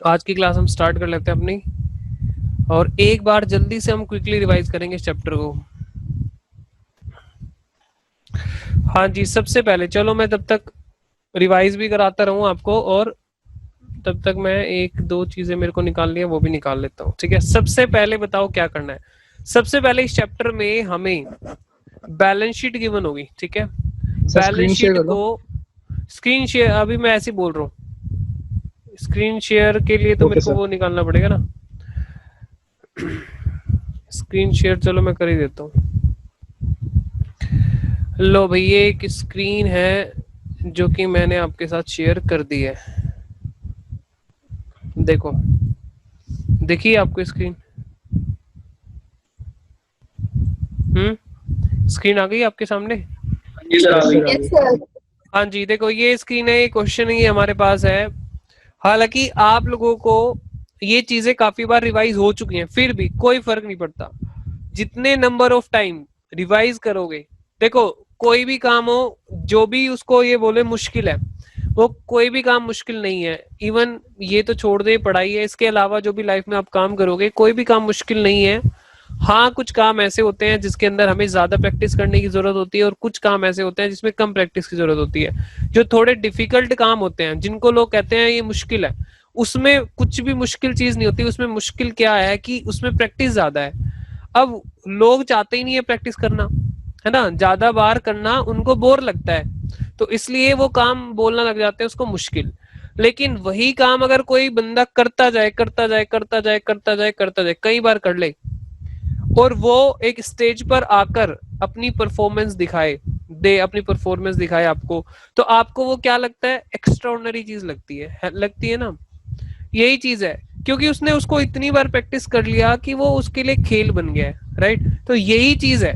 आज की क्लास हम स्टार्ट कर लेते हैं अपनी, और एक बार जल्दी से हम क्विकली रिवाइज करेंगे इस चैप्टर को। हाँ जी, सबसे पहले चलो मैं तब तक रिवाइज भी कराता रहूं आपको, और तब तक मैं एक दो चीजें मेरे को निकालनी है वो भी निकाल लेता हूँ। ठीक है, सबसे पहले बताओ क्या करना है। सबसे पहले इस चैप्टर में हमें बैलेंस शीट गिवन होगी। ठीक है, sir balance screen share sheet कर को दो। स्क्रीन शेयर, अभी मैं ऐसे ही बोल रहा हूँ। स्क्रीन शेयर के लिए तो ओके मेरे को सर। वो निकालना पड़ेगा ना, स्क्रीन शेयर। चलो मैं कर ही देता हूँ। लो भाई, ये एक स्क्रीन है जो कि मैंने आपके साथ शेयर कर दी है। देखो, देखिए आपको स्क्रीन, स्क्रीन आ गई आपके सामने। जी सर, आ यस गई। सर, आ गई। हाँ जी, देखो ये स्क्रीन है, ये क्वेश्चन ही हमारे पास है। हालांकि आप लोगों को ये चीजें काफी बार रिवाइज हो चुकी हैं, फिर भी कोई फर्क नहीं पड़ता। जितने नंबर ऑफ टाइम रिवाइज करोगे, देखो कोई भी काम हो, जो भी उसको ये बोले मुश्किल है, वो कोई भी काम मुश्किल नहीं है। इवन ये तो छोड़ दे, पढ़ाई है, इसके अलावा जो भी लाइफ में आप काम करोगे, कोई भी काम मुश्किल नहीं है। हाँ, कुछ काम ऐसे होते हैं जिसके अंदर हमें ज्यादा प्रैक्टिस करने की जरूरत होती है, और कुछ काम ऐसे होते हैं जिसमें कम प्रैक्टिस की जरूरत होती है। जो थोड़े डिफिकल्ट काम होते हैं, जिनको लोग कहते हैं ये मुश्किल है, उसमें कुछ भी मुश्किल चीज नहीं होती। उसमें मुश्किल क्या है कि उसमें प्रैक्टिस ज्यादा है। अब लोग चाहते ही नहीं है प्रैक्टिस करना, है ना, ज्यादा बार करना उनको बोर लगता है, तो इसलिए वो काम बोलना लग जाते हैं उसको मुश्किल। लेकिन वही काम अगर कोई बंदा करता जाए करता जाए करता जाए करता जाए करता जाए, कई बार कर ले, और वो एक स्टेज पर आकर अपनी परफॉर्मेंस दिखाए, दे अपनी परफॉर्मेंस दिखाए आपको, तो आपको वो क्या लगता है, एक्स्ट्राऑर्डिनरी चीज लगती है ना। यही चीज है, क्योंकि उसने उसको इतनी बार प्रैक्टिस कर लिया कि वो उसके लिए खेल बन गया है। राइट, तो यही चीज है।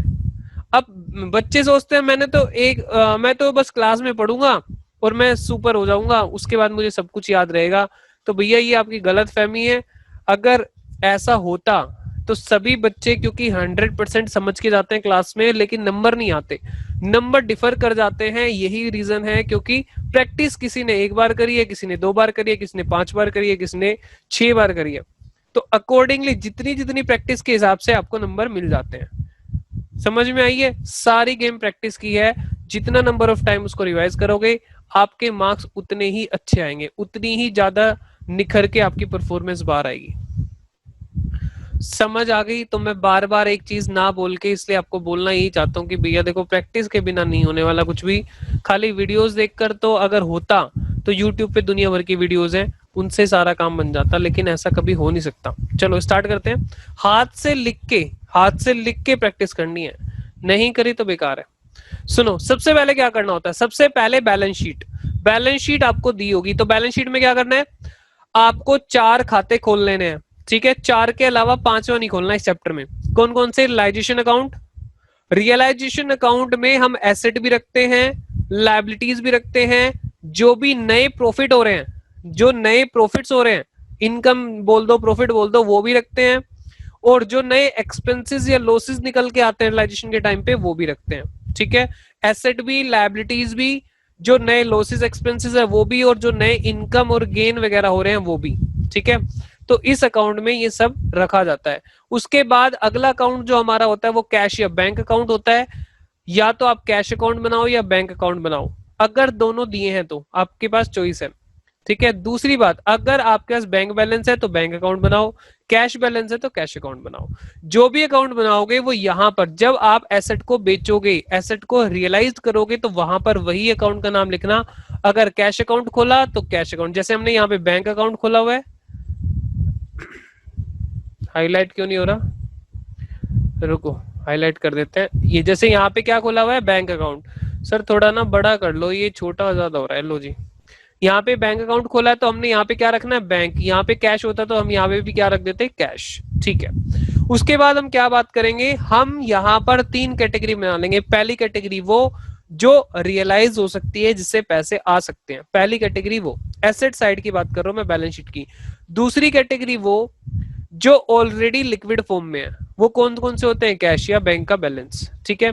अब बच्चे सोचते हैं मैं तो बस क्लास में पढ़ूंगा और मैं सुपर हो जाऊंगा, उसके बाद मुझे सब कुछ याद रहेगा। तो भैया ये आपकी गलत फहमी है। अगर ऐसा होता तो सभी बच्चे, क्योंकि 100% समझ के जाते हैं क्लास में, लेकिन नंबर नहीं आते, नंबर डिफर कर जाते हैं। यही रीजन है, क्योंकि प्रैक्टिस किसी ने एक बार करी है, किसी ने 2 बार करी है, किसी ने 5 बार करी है, किसी ने 6 बार करी है। तो अकॉर्डिंगली जितनी जितनी प्रैक्टिस के हिसाब से आपको नंबर मिल जाते हैं। समझ में आई है, सारी गेम प्रैक्टिस की है। जितना नंबर ऑफ टाइम उसको रिवाइज करोगे, आपके मार्क्स उतने ही अच्छे आएंगे, उतनी ही ज्यादा निखर के आपकी परफॉर्मेंस बाहर आएगी। समझ आ गई? तो मैं बार बार एक चीज ना बोल के इसलिए आपको बोलना यही चाहता हूँ कि भैया देखो, प्रैक्टिस के बिना नहीं होने वाला कुछ भी। खाली वीडियोस देखकर तो अगर होता, तो यूट्यूब पे दुनिया भर की वीडियोस हैं, उनसे सारा काम बन जाता, लेकिन ऐसा कभी हो नहीं सकता। चलो स्टार्ट करते हैं। हाथ से लिख के प्रैक्टिस करनी है, नहीं करी तो बेकार है। सुनो, सबसे पहले क्या करना होता है, सबसे पहले बैलेंस शीट आपको दी होगी, तो बैलेंस शीट में क्या करना है, आपको 4 खाते खोल लेने हैं। ठीक है, 4 के अलावा 5वां नहीं खोलना इस चैप्टर में। कौन कौन से? Realisation account. रियलाइजेशन अकाउंट में हम एसेट भी रखते हैं, लायबिलिटीज भी रखते हैं। जो भी नए प्रॉफिट हो रहे हैं, जो नए प्रॉफिट्स हो रहे हैं, इनकम बोल दो, प्रॉफिट बोल दो, वो भी रखते हैं। और जो नए एक्सपेंसेस या लॉसेस निकल के आते हैं रियलाइजेशन के टाइम पे, वो भी रखते हैं। ठीक है, एसेट भी, लायबिलिटीज भी, जो नए लॉसेस एक्सपेंसेस है वो भी, और जो नए इनकम और गेन वगैरह हो रहे हैं वो भी। ठीक है, तो इस अकाउंट में ये सब रखा जाता है। उसके बाद अगला अकाउंट जो हमारा होता है वो कैश या बैंक अकाउंट होता है। या तो आप कैश अकाउंट बनाओ या बैंक अकाउंट बनाओ, अगर दोनों दिए हैं तो आपके पास चॉइस है। ठीक है, दूसरी बात, अगर आपके पास बैंक बैलेंस है तो बैंक अकाउंट बनाओ, कैश बैलेंस है तो कैश अकाउंट बनाओ। जो भी अकाउंट बनाओगे वो यहां पर, जब आप एसेट को बेचोगे, एसेट को रियलाइज करोगे, तो वहां पर वही अकाउंट का नाम लिखना। अगर कैश अकाउंट खोला तो कैश अकाउंट, जैसे हमने यहाँ पे बैंक अकाउंट खोला हुआ है। हाईलाइट क्यों नहीं हो रहा, रुको हाईलाइट कर देते हैं। ये जैसे यहाँ पे क्या खोला हुआ है, बैंक अकाउंट। सर थोड़ा ना बड़ा कर लो, ये छोटा ज्यादा हो रहा है। लो जी, यहाँ पे बैंक अकाउंट खोला है तो हमने यहाँ पे क्या रखना है, बैंक। यहाँ पे कैश होता तो हम यहाँ पे भी क्या रख देते, कैश। ठीक है, उसके बाद हम क्या बात करेंगे, हम यहाँ पर 3 कैटेगरी बना लेंगे। पहली कैटेगरी वो जो रियलाइज हो सकती है, जिससे पैसे आ सकते हैं। पहली कैटेगरी वो एसेट साइड की बात कर रहा हूं मैं, बैलेंस शीट की। दूसरी कैटेगरी वो जो ऑलरेडी लिक्विड फॉर्म में है, वो कौन कौन से होते हैं, कैश या बैंक का बैलेंस। ठीक है,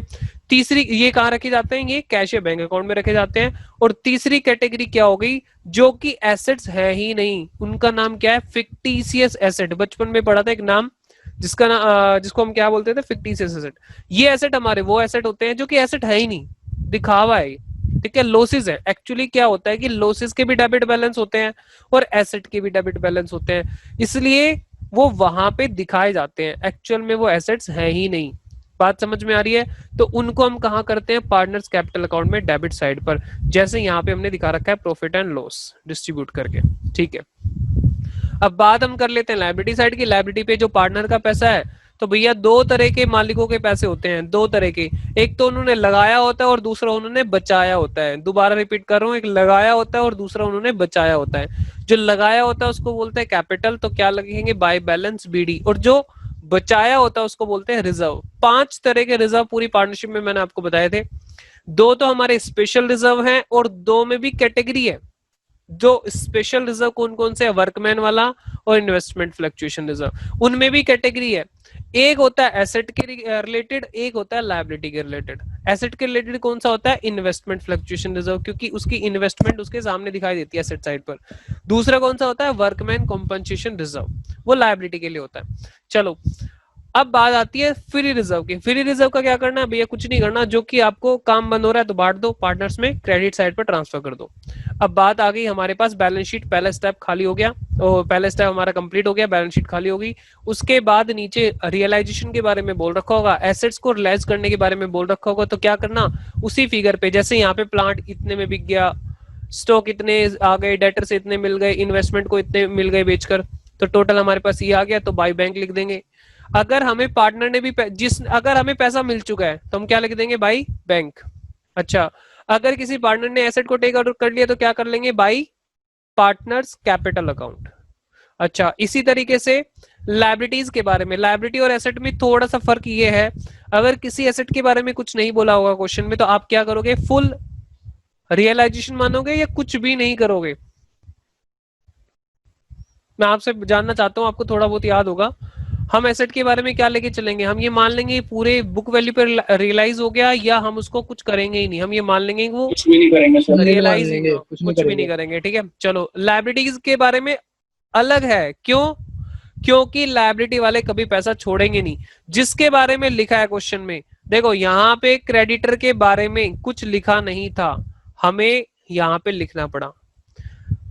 तीसरी ये कहाँ रखे जाते हैं, ये कैश या बैंक अकाउंट में रखे जाते हैं। और तीसरी कैटेगरी क्या हो गई, जो कि एसेट्स है ही नहीं, उनका नाम क्या है, फिक्टिशियस एसेट। बचपन में पढ़ा था एक नाम जिसका ना जिसको हम क्या बोलते थे, फिक्टिशियस एसेट। ये एसेट हमारे वो एसेट होते हैं जो कि एसेट है ही नहीं, दिखावा है, ठीक है, लॉसेस है। एक्चुअली क्या होता है कि लॉसेस के भी डेबिट बैलेंस होते हैं और एसेट के भी डेबिट बैलेंस होते हैं, इसलिए वो वहां पे दिखाए जाते हैं, एक्चुअल में वो एसेट्स है ही नहीं। बात समझ में आ रही है? तो उनको हम कहाँ करते हैं, पार्टनर्स कैपिटल अकाउंट में डेबिट साइड पर, जैसे यहाँ पे हमने दिखा रखा है प्रॉफिट एंड लॉस डिस्ट्रीब्यूट करके, ठीक है। अब बात हम कर लेते हैं लायबिलिटी साइड की। लायबिलिटी पे जो पार्टनर का पैसा है, तो भैया दो तरह के मालिकों के पैसे होते हैं, दो तरह के। एक तो उन्होंने लगाया होता है और दूसरा उन्होंने बचाया होता है। दोबारा रिपीट कर रहा हूँ, एक लगाया होता है और दूसरा उन्होंने बचाया होता है। जो लगाया होता है उसको बोलते हैं कैपिटल, तो क्या लगेंगे, बाय बैलेंस बीडी। और जो बचाया होता है उसको बोलते हैं रिजर्व। 5 तरह के रिजर्व पूरी पार्टनरशिप में मैंने आपको बताए थे। दो तो हमारे स्पेशल रिजर्व हैं और दो में भी कैटेगरी है। जो स्पेशल रिजर्व कौन कौन से है, वर्कमैन वाला और इन्वेस्टमेंट फ्लक्चुएशन रिजर्व, उनमें भी कैटेगरी है। एक होता है एसेट के रिलेटेड, एक होता है लायबिलिटी के रिलेटेड। एसेट के रिलेटेड कौन सा होता है, इन्वेस्टमेंट फ्लक्चुएशन रिजर्व, क्योंकि उसकी इन्वेस्टमेंट उसके सामने दिखाई देती है एसेट साइड पर। दूसरा कौन सा होता है, वर्कमैन कॉम्पनसेशन रिजर्व, वो लायबिलिटी के लिए होता है। चलो अब बात आती है फ्री रिजर्व की। फ्री रिजर्व का क्या करना है भैया, कुछ नहीं करना, जो कि आपको काम बंद हो रहा है तो बांट दो पार्टनर्स में, क्रेडिट साइड पर ट्रांसफर कर दो। अब बात आ गई हमारे पास बैलेंस शीट, पहला स्टेप खाली हो गया, और पहला स्टेप हमारा कंप्लीट हो गया, बैलेंस शीट खाली हो गई। उसके बाद नीचे रियलाइजेशन के बारे में बोल रखा होगा, एसेट्स को रियलाइज करने के बारे में बोल रखा होगा, तो क्या करना, उसी फिगर पे, जैसे यहाँ पे प्लांट इतने में बिक गया, स्टॉक इतने आ गए, डेटर से इतने मिल गए, इन्वेस्टमेंट को इतने मिल गए बेचकर, तो टोटल हमारे पास ये आ गया, तो बाय बैंक लिख देंगे। अगर हमें पार्टनर ने भी अगर हमें पैसा मिल चुका है तो हम क्या लिख देंगे, बाई बैंक। अच्छा, अगर किसी पार्टनर ने एसेट को टेक आउट कर लिया तो क्या कर लेंगे, बाई पार्टनर्स कैपिटल अकाउंट। अच्छा, इसी तरीके से लायबिलिटीज के बारे में, लायबिलिटी और एसेट में थोड़ा सा फर्क ये है, अगर किसी एसेट के बारे में कुछ नहीं बोला होगा क्वेश्चन में, तो आप क्या करोगे, फुल रियलाइजेशन मानोगे या कुछ भी नहीं करोगे। मैं आपसे जानना चाहता हूं, आपको थोड़ा बहुत याद होगा, हम एसेट के बारे में क्या लेके चलेंगे, हम ये मान लेंगे पूरे बुक वैल्यू पर रियलाइज हो गया, या हम उसको कुछ करेंगे ही नहीं, हम ये मान लेंगे वो कुछ भी नहीं करेंगे सर, रियलाइज ही कुछ भी नहीं करेंगे, ठीक है। चलो लायबिलिटीज के बारे में अलग है, क्यों, क्योंकि लायबिलिटी वाले कभी पैसा छोड़ेंगे नहीं, जिसके बारे में लिखा है क्वेश्चन में। देखो यहाँ पे क्रेडिटर के बारे में कुछ लिखा नहीं था, हमें यहाँ पे लिखना पड़ा।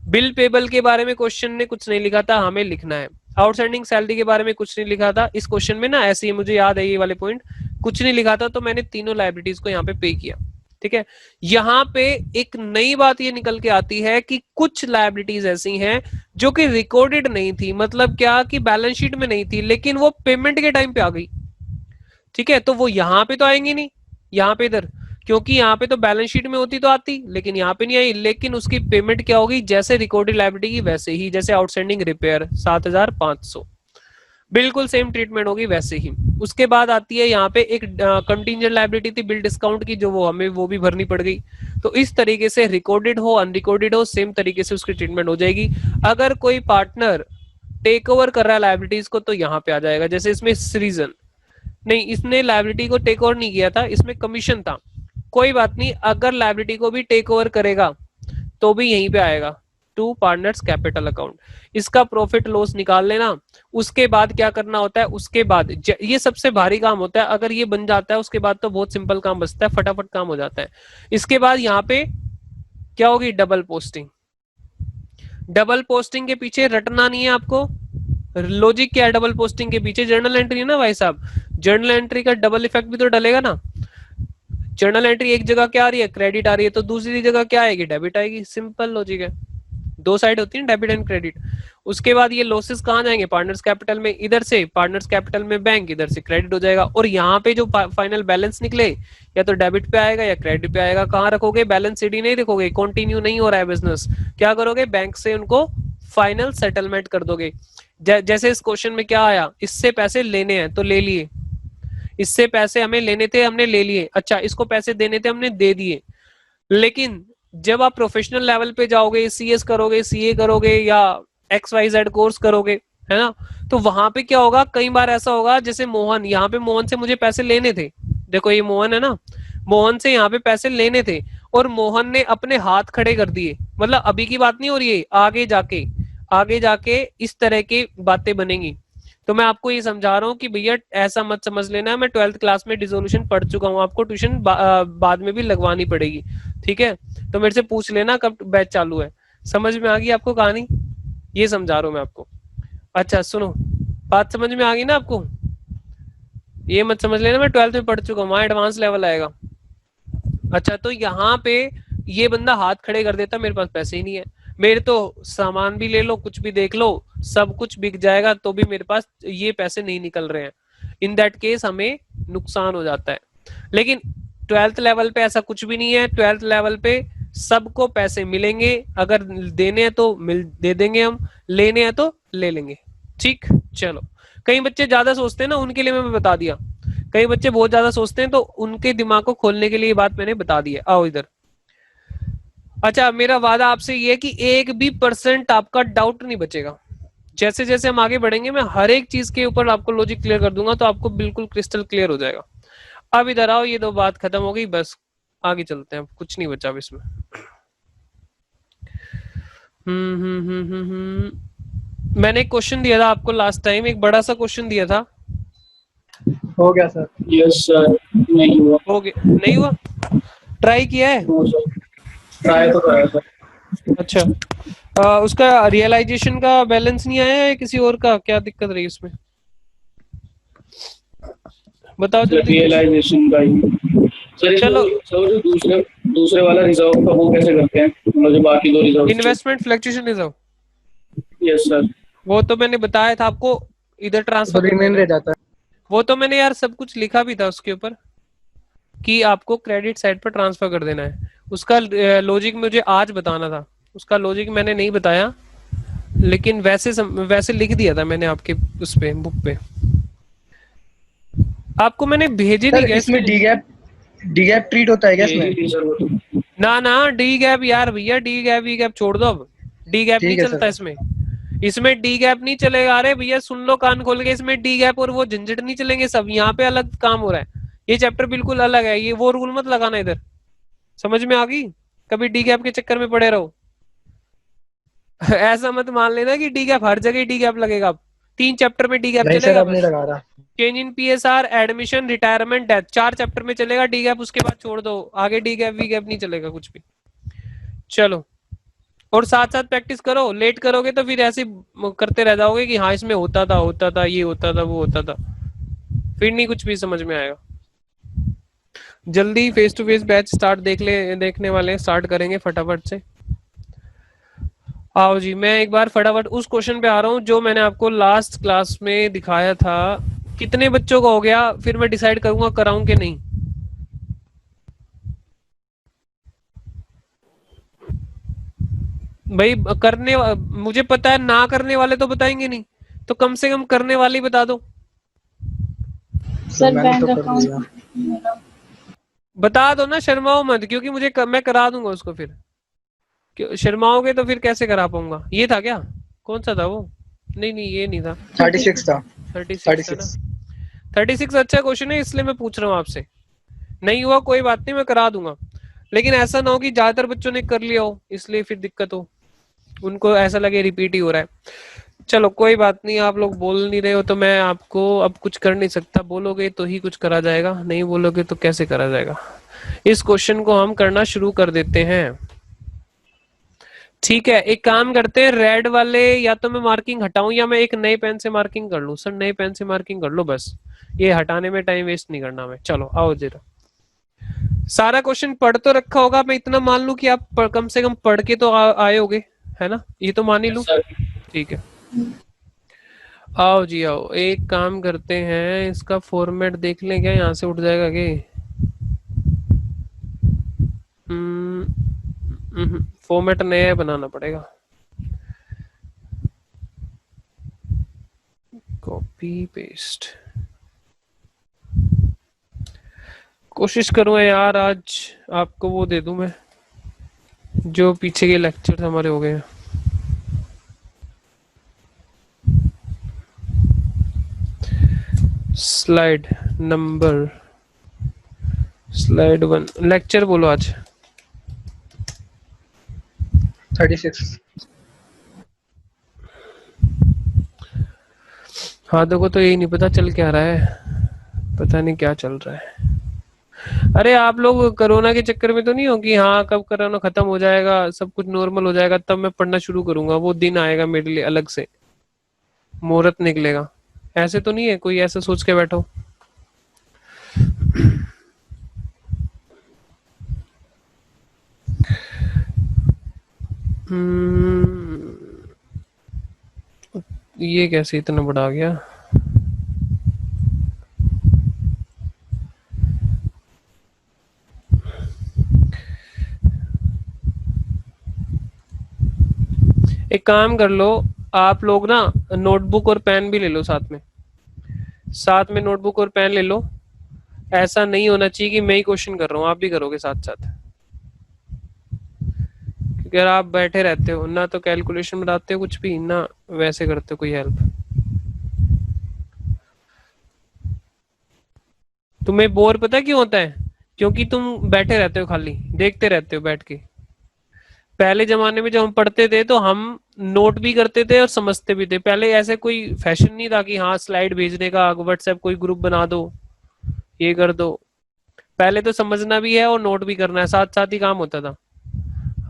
बिल पेबल के बारे में क्वेश्चन ने कुछ नहीं लिखा था, हमें लिखना है। आउटस्टैंडिंग सैलरी के बारे में कुछ नहीं लिखा था इस क्वेश्चन में ना, ऐसे ही मुझे याद है ये वाले पॉइंट, कुछ नहीं लिखा था, तो मैंने तीनों लायबिलिटीज को यहाँ पे किया, ठीक है। यहाँ पे एक नई बात ये निकल के आती है कि कुछ लायबिलिटीज ऐसी हैं जो कि रिकॉर्डेड नहीं थी, मतलब क्या कि बैलेंस शीट में नहीं थी, लेकिन वो पेमेंट के टाइम पे आ गई, ठीक है। तो वो यहाँ पे तो आएंगी नहीं, यहाँ पे इधर, क्योंकि यहाँ पे तो बैलेंस शीट में होती तो आती, लेकिन यहाँ पे नहीं आई, लेकिन उसकी पेमेंट क्या होगी, जैसे रिकॉर्डेड लायबिलिटी की वैसे ही, जैसे आउटस्टैंडिंग रिपेयर 7,500, बिल्कुल सेम ट्रीटमेंट होगी वैसे ही। उसके बाद आती है यहाँ पे एक कंटीजेंट लायबिलिटी थी बिल डिस्काउंट की, जो वो हमें वो भी भरनी पड़ गई। तो इस तरीके से रिकॉर्डेड हो अनरिकॉर्डेड हो सेम तरीके से उसकी ट्रीटमेंट हो जाएगी। अगर कोई पार्टनर टेक ओवर कर रहा है लायबिलिटीज को, तो यहाँ पे आ जाएगा, जैसे इसमें सीजन नहीं, इसने लायबिलिटी को टेक ओवर नहीं किया था, इसमें कमीशन था, कोई बात नहीं, अगर लायबिलिटी को भी टेक ओवर करेगा तो भी यहीं पे आएगा, टू पार्टनर्स कैपिटल अकाउंट। इसका प्रॉफिट लॉस निकाल लेना। उसके बाद क्या करना होता है, उसके बाद ये सबसे भारी काम होता है, अगर ये बन जाता है उसके बाद तो बहुत सिंपल काम बचता है, फटाफट काम हो जाता है। इसके बाद यहाँ पे क्या होगी, डबल पोस्टिंग। डबल पोस्टिंग के पीछे रटना नहीं है आपको, लॉजिक क्या है डबल पोस्टिंग के पीछे, जर्नल एंट्री है ना भाई साहब, जर्नल एंट्री का डबल इफेक्ट भी तो डलेगा ना। जर्नल एंट्री एक जगह क्या आ रही है, क्रेडिट आ रही है, तो दूसरी जगह क्या आएगी, डेबिट आएगी, सिंपल लॉजिक है, दो साइड होती है डेबिट एंड क्रेडिट। उसके बाद ये लॉसेस कहाँ जाएंगे, पार्टनर्स कैपिटल में, इधर से पार्टनर्स कैपिटल में बैंक, इधर से क्रेडिट हो जाएगा, और यहाँ पे जो फाइनल बैलेंस निकले या तो डेबिट पे आएगा या क्रेडिट पे आएगा। कहाँ रखोगे, बैलेंस शीट ही नहीं रखोगे, कंटिन्यू नहीं हो रहा है बिजनेस, क्या करोगे, बैंक से उनको फाइनल सेटलमेंट कर दोगे। जैसे इस क्वेश्चन में क्या आया, इससे पैसे लेने हैं तो ले लिए, इससे पैसे हमें लेने थे हमने ले लिए, अच्छा इसको पैसे देने थे हमने दे दिए। लेकिन जब आप प्रोफेशनल लेवल पे जाओगे, सीएस करोगे, सीए करोगे या XYZ कोर्स करोगे, है ना, तो वहां पे क्या होगा, कई बार ऐसा होगा जैसे मोहन, यहाँ पे मोहन से मुझे पैसे लेने थे, देखो ये मोहन है ना, मोहन से यहाँ पे पैसे लेने थे और मोहन ने अपने हाथ खड़े कर दिए, मतलब अभी की बात नहीं हो रही है, आगे जाके इस तरह की बातें बनेंगी। तो मैं आपको ये समझा रहा हूँ कि भैया ऐसा मत समझ लेना, मैं 12th क्लास में डिसोल्यूशन पढ़ चुका हूँ, आपको ट्यूशन बाद में भी लगवानी पड़ेगी, ठीक है? तो मेरे से पूछ लेना कब बैच चालू है। समझ में आ गई आपको कहानी? ये समझा रहा हूँ मैं आपको। अच्छा सुनो, बात समझ में आ गई ना आपको? ये मत समझ लेना मैं 12th में पढ़ चुका हूँ, वहां एडवांस लेवल आएगा। अच्छा तो यहाँ पे ये बंदा हाथ खड़े कर देता, मेरे पास पैसे ही नहीं है, मेरे तो सामान भी ले लो, कुछ भी देख लो, सब कुछ बिक जाएगा, तो भी मेरे पास ये पैसे नहीं निकल रहे हैं। इन दैट केस हमें नुकसान हो जाता है। लेकिन 12th लेवल पे ऐसा कुछ भी नहीं है। 12th लेवल पे सबको पैसे मिलेंगे, अगर देने हैं तो दे देंगे हम, लेने हैं तो ले लेंगे। ठीक, चलो। कई बच्चे ज्यादा सोचते हैं ना, उनके लिए मैं बता दिया। कई बच्चे बहुत ज्यादा सोचते हैं, तो उनके दिमाग को खोलने के लिए ये बात मैंने बता दी है। आओ इधर। अच्छा, मेरा वादा आपसे ये है कि 1% भी आपका डाउट नहीं बचेगा। जैसे जैसे हम आगे बढ़ेंगे, मैं हर एक चीज के ऊपर आपको लॉजिक क्लियर कर दूंगा, तो आपको बिल्कुल क्रिस्टल क्लियर हो जाएगा। अब इधर आओ, ये दो बात खत्म हो गई, बस आगे चलते हैं, कुछ नहीं बचा अब इसमें। मैंने एक क्वेश्चन दिया था आपको लास्ट टाइम, एक बड़ा सा क्वेश्चन दिया था। हो गया सर। यस सर, नहीं हुआ। हो गया? नहीं हुआ? ट्राई किया है? ट्राई तो कराया सर। अच्छा, उसका रियलाइजेशन का बैलेंस नहीं आया है किसी और का? क्या दिक्कत रही उसमें, बताओ जल्दी। रियलाइजेशन का ही सर, चलो, जो दूसरे दूसरे वाला रिजर्व का वो कैसे करते हैं, मतलब जो बाकी दो reserve. Investment fluctuation reserve, yes sir. वो तो मैंने बताया था आपको, इधर ट्रांसफर तो कर रिमेन देना रह है। जाता है। वो तो मैंने यार सब कुछ लिखा भी था उसके ऊपर कि आपको क्रेडिट साइड पर ट्रांसफर कर देना है। उसका लॉजिक मुझे आज बताना था, उसका लॉजिक मैंने नहीं बताया, लेकिन वैसे लिख दिया था मैंने आपके उस पे बुक पे। आपको मैंने भेजे नहीं सर गए इसमें इसमें? डी गैप ट्रीट होता है क्या यही इसमें? थी सर वो तो। ना ना, डी गैप यार भैया, डी गैप वी गैप छोड़ दो अब। डी गैप नहीं ठीक है चलता सर। इसमें, इसमें डी गैप नहीं चलेगा। अरे भैया सुन लो कान खोल के, इसमें डी गैप और वो झंझट नहीं चलेंगे सब, यहाँ पे अलग काम हो रहा है। ये चैप्टर बिल्कुल अलग है, ये वो रूल मत लगाना इधर। समझ में आ गई? कभी डी गैप के चक्कर में पड़े रहो। ऐसा मत मान लेना कि डी गैप हर जगह डी गैप लगेगा। अब 3 चैप्टर में डी गैप नहीं सर, चलेगा अब नहीं बस। लगा रहा। Change in PSR, admission, retirement, death, 4 chapter में चलेगा डी गैप, उसके बाद छोड़ दो, आगे डी गैप वी गैप नहीं चलेगा कुछ भी। चलो, और साथ साथ प्रैक्टिस करो, लेट करोगे तो फिर ऐसे करते रह जाओगे कि हाँ इसमें होता था ये होता था वो होता था, फिर नहीं कुछ भी समझ में आएगा। जल्दी face to face batch start देखने वाले स्टार्ट करेंगे फटाफट से। आओ जी, मैं एक बार फटाफट उस क्वेश्चन पे आ रहा हूँ जो मैंने आपको लास्ट क्लास में दिखाया था। कितने बच्चों का हो गया, फिर मैं डिसाइड करूंगा कराऊं कि नहीं। भाई मुझे पता है ना करने वाले तो बताएंगे नहीं, तो कम से कम करने वाले बता दो। सर सर मैंने बैंक तो कर लिया। अकाउंट बता दो ना, शर्माओ मत, क्योंकि मैं करा दूंगा उसको फिर। शर्माओगे तो फिर कैसे करा पाऊंगा? ये था क्या? कौन सा था वो? नहीं नहीं, ये नहीं था। 36 था। 36 था ना? 36। 36 अच्छा क्वेश्चन है, इसलिए मैं पूछ रहा हूँ आपसे। नहीं हुआ कोई बात नहीं, मैं करा दूंगा, लेकिन ऐसा ना हो कि ज्यादातर बच्चों ने कर लिया हो इसलिए फिर दिक्कत हो, उनको ऐसा लगे रिपीट ही हो रहा है। चलो कोई बात नहीं, आप लोग बोल नहीं रहे हो तो मैं आपको अब कुछ कर नहीं सकता। बोलोगे तो ही कुछ करा जाएगा, नहीं बोलोगे तो कैसे करा जाएगा। इस क्वेश्चन को हम करना शुरू कर देते हैं। ठीक है, एक काम करते हैं, रेड वाले या तो मैं मार्किंग हटाऊं या मैं एक नए पेन से मार्किंग कर लूं। सर नए पेन से मार्किंग कर लो, बस ये हटाने में टाइम वेस्ट नहीं करना मैं। चलो आओ जरा, सारा क्वेश्चन पढ़ तो रखा होगा, मैं इतना मान लूं कि आप कम से कम पढ़ के तो आए होगे, है ना? ये तो मान ही लूं। ठीक है, आओ जी आओ, एक काम करते हैं, इसका फॉर्मेट देख लें क्या, यहाँ से उठ जाएगा क्या? फॉर्मेट नया बनाना पड़ेगा। कॉपी पेस्ट, कोशिश करूँ यार आज आपको वो दे दूं मैं, जो पीछे के लेक्चर हमारे हो गए हैं। स्लाइड नंबर स्लाइड 1 लेक्चर बोलो आज। 36। हाँ देखो तो यही नहीं पता चल क्या रहा है, पता नहीं क्या चल रहा है। अरे आप लोग कोरोना के चक्कर में तो नहीं हो कि हाँ कब कोरोना खत्म हो जाएगा, सब कुछ नॉर्मल हो जाएगा, तब मैं पढ़ना शुरू करूंगा, वो दिन आएगा मेरे लिए अलग से, मुहूर्त निकलेगा। ऐसे तो नहीं है कोई ऐसा सोच के बैठो। ये कैसे इतना बड़ा आ गया। एक काम कर लो आप लोग ना, नोटबुक और पेन भी ले लो साथ में, साथ में नोटबुक और पेन ले लो। ऐसा नहीं होना चाहिए कि मैं ही क्वेश्चन कर रहा हूँ आप भी करोगे साथ साथ, क्योंकि अगर आप बैठे रहते हो ना तो कैलकुलेशन बनाते हो कुछ भी ना, वैसे करते हो कोई हेल्प। तुम्हें बोर पता क्यों होता है? क्योंकि तुम बैठे रहते हो, खाली देखते रहते हो बैठ के। पहले जमाने में जब हम पढ़ते थे तो हम नोट भी करते थे और समझते भी थे। पहले ऐसे कोई फैशन नहीं था कि हाँ स्लाइड भेजने का, व्हाट्सएप कोई ग्रुप बना दो, ये कर दो। पहले तो समझना भी है और नोट भी करना है, साथ साथ ही काम होता था।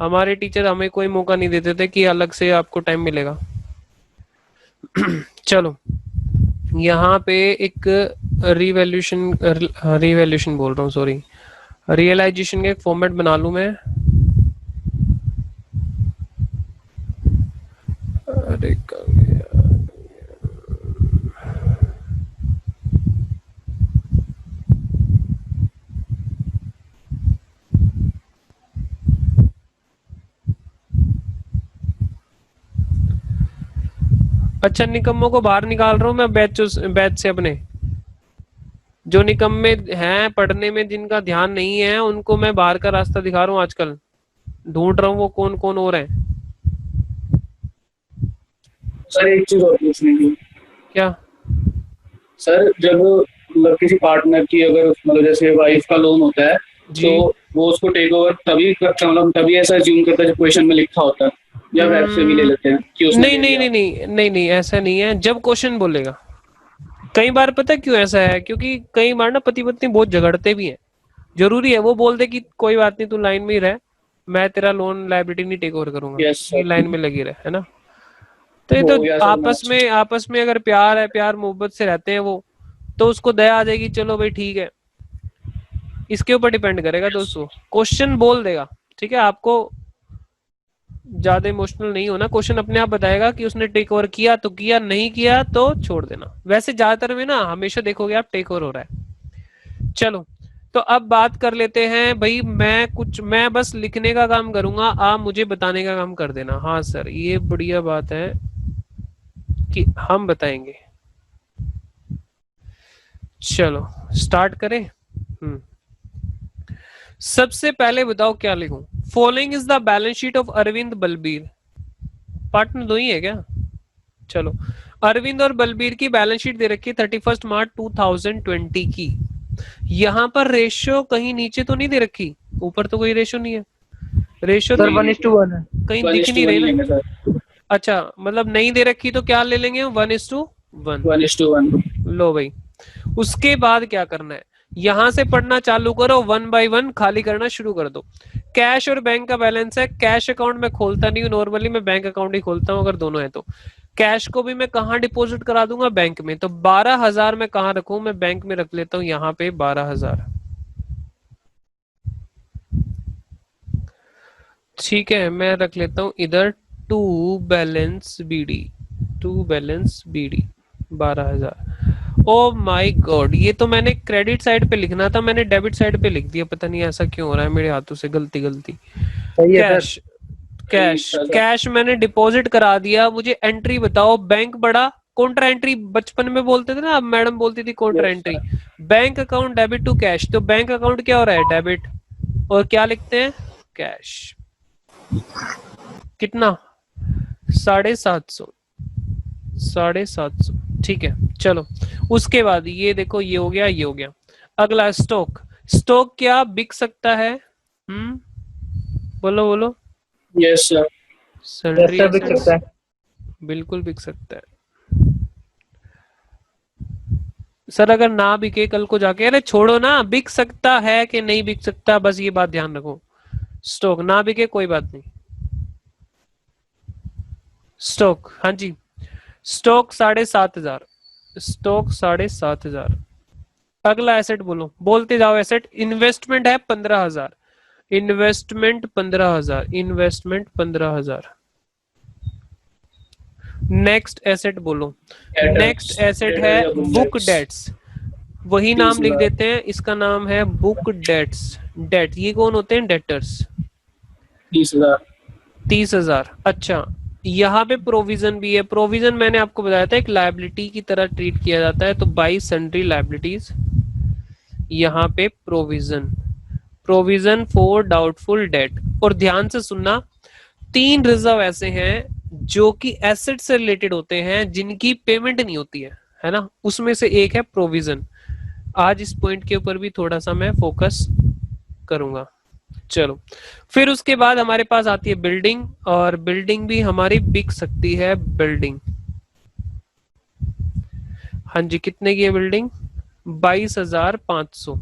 हमारे टीचर हमें कोई मौका नहीं देते थे कि अलग से आपको टाइम मिलेगा। चलो यहाँ पे एक रिवैल्यूशन बोल रहा हूँ, सॉरी, रियलाइजेशन का एक फॉर्मेट बना लूं मैं। अरे अच्छा, निकम्मों को बाहर निकाल रहा हूँ मैं बैच से अपने। जो निकम्मे हैं पढ़ने में, जिनका ध्यान नहीं है, उनको मैं बाहर का रास्ता दिखा रहा हूँ आजकल। ढूंढ रहा हूँ वो कौन कौन और हैं। सर एक चीज और पूछनी थी। क्या? सर जब मतलब किसी पार्टनर की अगर मतलब जैसे वाइफ का लोन होता है जी। तो वो उसको टेक ओवर तभी करता, मतलब तभी ऐसा अज्यूम करता है जब क्वेश्चन में लिखा होता है, या वेब से भी ले लेते हैं कि उसने नहीं ले नहीं लिया। नहीं नहीं नहीं नहीं, ऐसा नहीं है। जब क्वेश्चन बोलेगा, कई बार पता है क्यों ऐसा है, क्योंकि कई बार ना पति पत्नी बहुत झगड़ते भी हैं। जरूरी है वो बोल दे कि कोई बात नहीं तू लाइन में ही रह, मैं तेरा लोन लाइबिलिटी नहीं टेक ओवर करूंगा, यस ये सर। लाइन में लगी रहे, है ना। तो ये हो तो गया सर मैच। आपस में अगर प्यार है, प्यार मोहब्बत से रहते हैं वो, तो उसको दया आ जाएगी, चलो भाई ठीक है। इसके ऊपर डिपेंड करेगा दोस्तों, क्वेश्चन बोल देगा, ठीक है। आपको ज्यादा इमोशनल नहीं होना, क्वेश्चन अपने आप बताएगा कि उसने टेक ओवर किया तो किया, नहीं किया तो छोड़ देना। वैसे ज्यादातर में ना हमेशा देखोगे आप टेक ओवर हो रहा है। चलो तो अब बात कर लेते हैं भाई, मैं बस लिखने का काम करूंगा, आप मुझे बताने का काम कर देना। हाँ सर ये बढ़िया बात है कि हम बताएंगे। चलो स्टार्ट करें। सबसे पहले बताओ क्या लिखूं। Following is the balance sheet of Arvind Balbir. Partner दो ही है क्या? चलो, अरविंद और बलबीर की बैलेंस शीट दे रखी है 31 मार्च 2020 की। यहां पर रेशियो कहीं नीचे तो नहीं दे रखी, ऊपर तो कोई रेशियो नहीं है। रेशियो सर तो 1:1 है। कहीं दिख नहीं 1:1 रही ही लेंगे ना। सर। अच्छा मतलब नहीं दे रखी तो क्या ले लेंगे, 1:1। 1:1। लो भाई, उसके बाद क्या करना है, यहां से पढ़ना चालू करो, 1 बाय 1 खाली करना शुरू कर दो। कैश और बैंक का बैलेंस है, कैश अकाउंट में खोलता नहीं हूँ नॉर्मली, मैं बैंक अकाउंट ही खोलता हूँ अगर दोनों है तो। कैश को भी मैं कहाँ डिपॉजिट करा दूंगा, बैंक में। तो 12,000 मैं कहाँ रखूं, मैं बैंक में रख लेता हूँ यहाँ पे 12,000। ठीक है, मैं रख लेता हूँ इधर to balance BD, 12,000। Oh my God, ये तो मैंने क्रेडिट साइड पे लिखना था, मैंने डेबिट साइड पे लिख दिया, पता नहीं ऐसा क्यों हो रहा है मेरे हाथों से, गलती गलती। सही है सर। कैश, कैश मैंने डिपॉजिट करा दिया। मुझे एंट्री बताओ, बैंक बड़ा कॉन्ट्रा एंट्री बचपन में बोलते थे ना, अब मैडम बोलती थी contra yes entry. Sir. Bank account debit to cash, तो बैंक अकाउंट क्या हो रहा है, डेबिट, और क्या लिखते हैं, कैश। कितना, 750, 750, ठीक है। चलो उसके बाद ये देखो, ये हो गया, ये हो गया। अगला स्टॉक, स्टॉक क्या बिक सकता है? बोलो बोलो। Yes sir. सन्ड्री सर बिक एसेट्स सकता है। बिल्कुल बिक सकता है सर। अगर ना बिके कल को जाके, अरे छोड़ो ना, बिक सकता है कि नहीं बिक सकता, बस ये बात ध्यान रखो। स्टॉक ना बिके कोई बात नहीं। स्टॉक, हाँ जी, स्टॉक 7,500। स्टॉक 7,500। अगला एसेट बोलो, बोलते जाओ। एसेट इन्वेस्टमेंट है 15,000। इन्वेस्टमेंट 15,000। इन्वेस्टमेंट 15,000। नेक्स्ट एसेट बोलो। नेक्स्ट एसेट है बुक डेट्स। वही नाम लिख देते हैं, इसका नाम है बुक डेट्स। डेट, ये कौन होते हैं? डेटर्स। 30,000। 30,000। अच्छा, यहाँ पे प्रोविजन भी है। प्रोविजन मैंने आपको बताया था एक लायबिलिटी की तरह ट्रीट किया जाता है, तो बाई सन्ड्री लायबिलिटीज। यहाँ पे provision, provision for doubtful debt. और ध्यान से सुनना, 3 रिजर्व ऐसे हैं जो कि एसेट से रिलेटेड होते हैं, जिनकी पेमेंट नहीं होती है ना, उसमें से एक है प्रोविजन। आज इस पॉइंट के ऊपर भी थोड़ा सा मैं फोकस करूंगा। चलो, फिर उसके बाद हमारे पास आती है बिल्डिंग, और बिल्डिंग भी हमारी बिक सकती है। बिल्डिंग, हाँ जी, कितने की है बिल्डिंग? 22,500।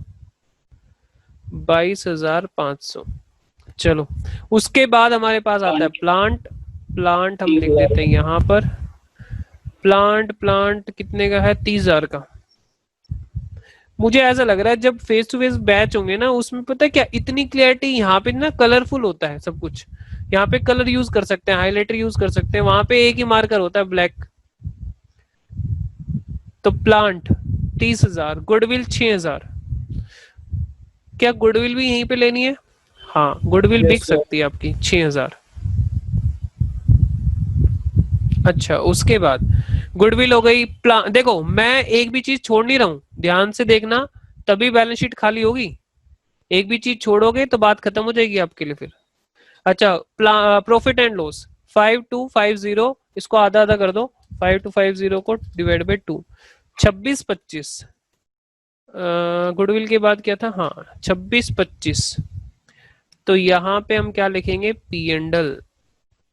22,500। चलो, उसके बाद हमारे पास आता है प्लांट। प्लांट हम लिख देते हैं यहाँ पर। प्लांट, प्लांट कितने का है? 30,000 का। मुझे ऐसा लग रहा है जब फेस टू फेस बैच होंगे ना, उसमें पता है क्या, इतनी क्लियरिटी यहाँ पे ना, कलरफुल होता है सब कुछ। यहाँ पे कलर यूज कर सकते हैं, हाइलाइटर यूज कर सकते हैं, वहां पे एक ही मार्कर होता है, ब्लैक। तो प्लांट 30,000, गुडविल 6,000। क्या गुडविल भी यहीं पे लेनी है? हाँ, गुडविल बिक सकती है आपकी 6,000। अच्छा, उसके बाद गुडविल हो गई। देखो, मैं एक भी चीज छोड़ नहीं रहा हूं, ध्यान से देखना, तभी बैलेंस शीट खाली होगी। एक भी चीज छोड़ोगे तो बात खत्म हो जाएगी आपके लिए फिर। अच्छा, प्रॉफिट एंड लॉस 5250, इसको आधा आधा कर दो। 5250 को डिवाइड बाई 2, 2625। गुडविल के बाद क्या था? हाँ, 2625। तो यहाँ पे हम क्या लिखेंगे? P and L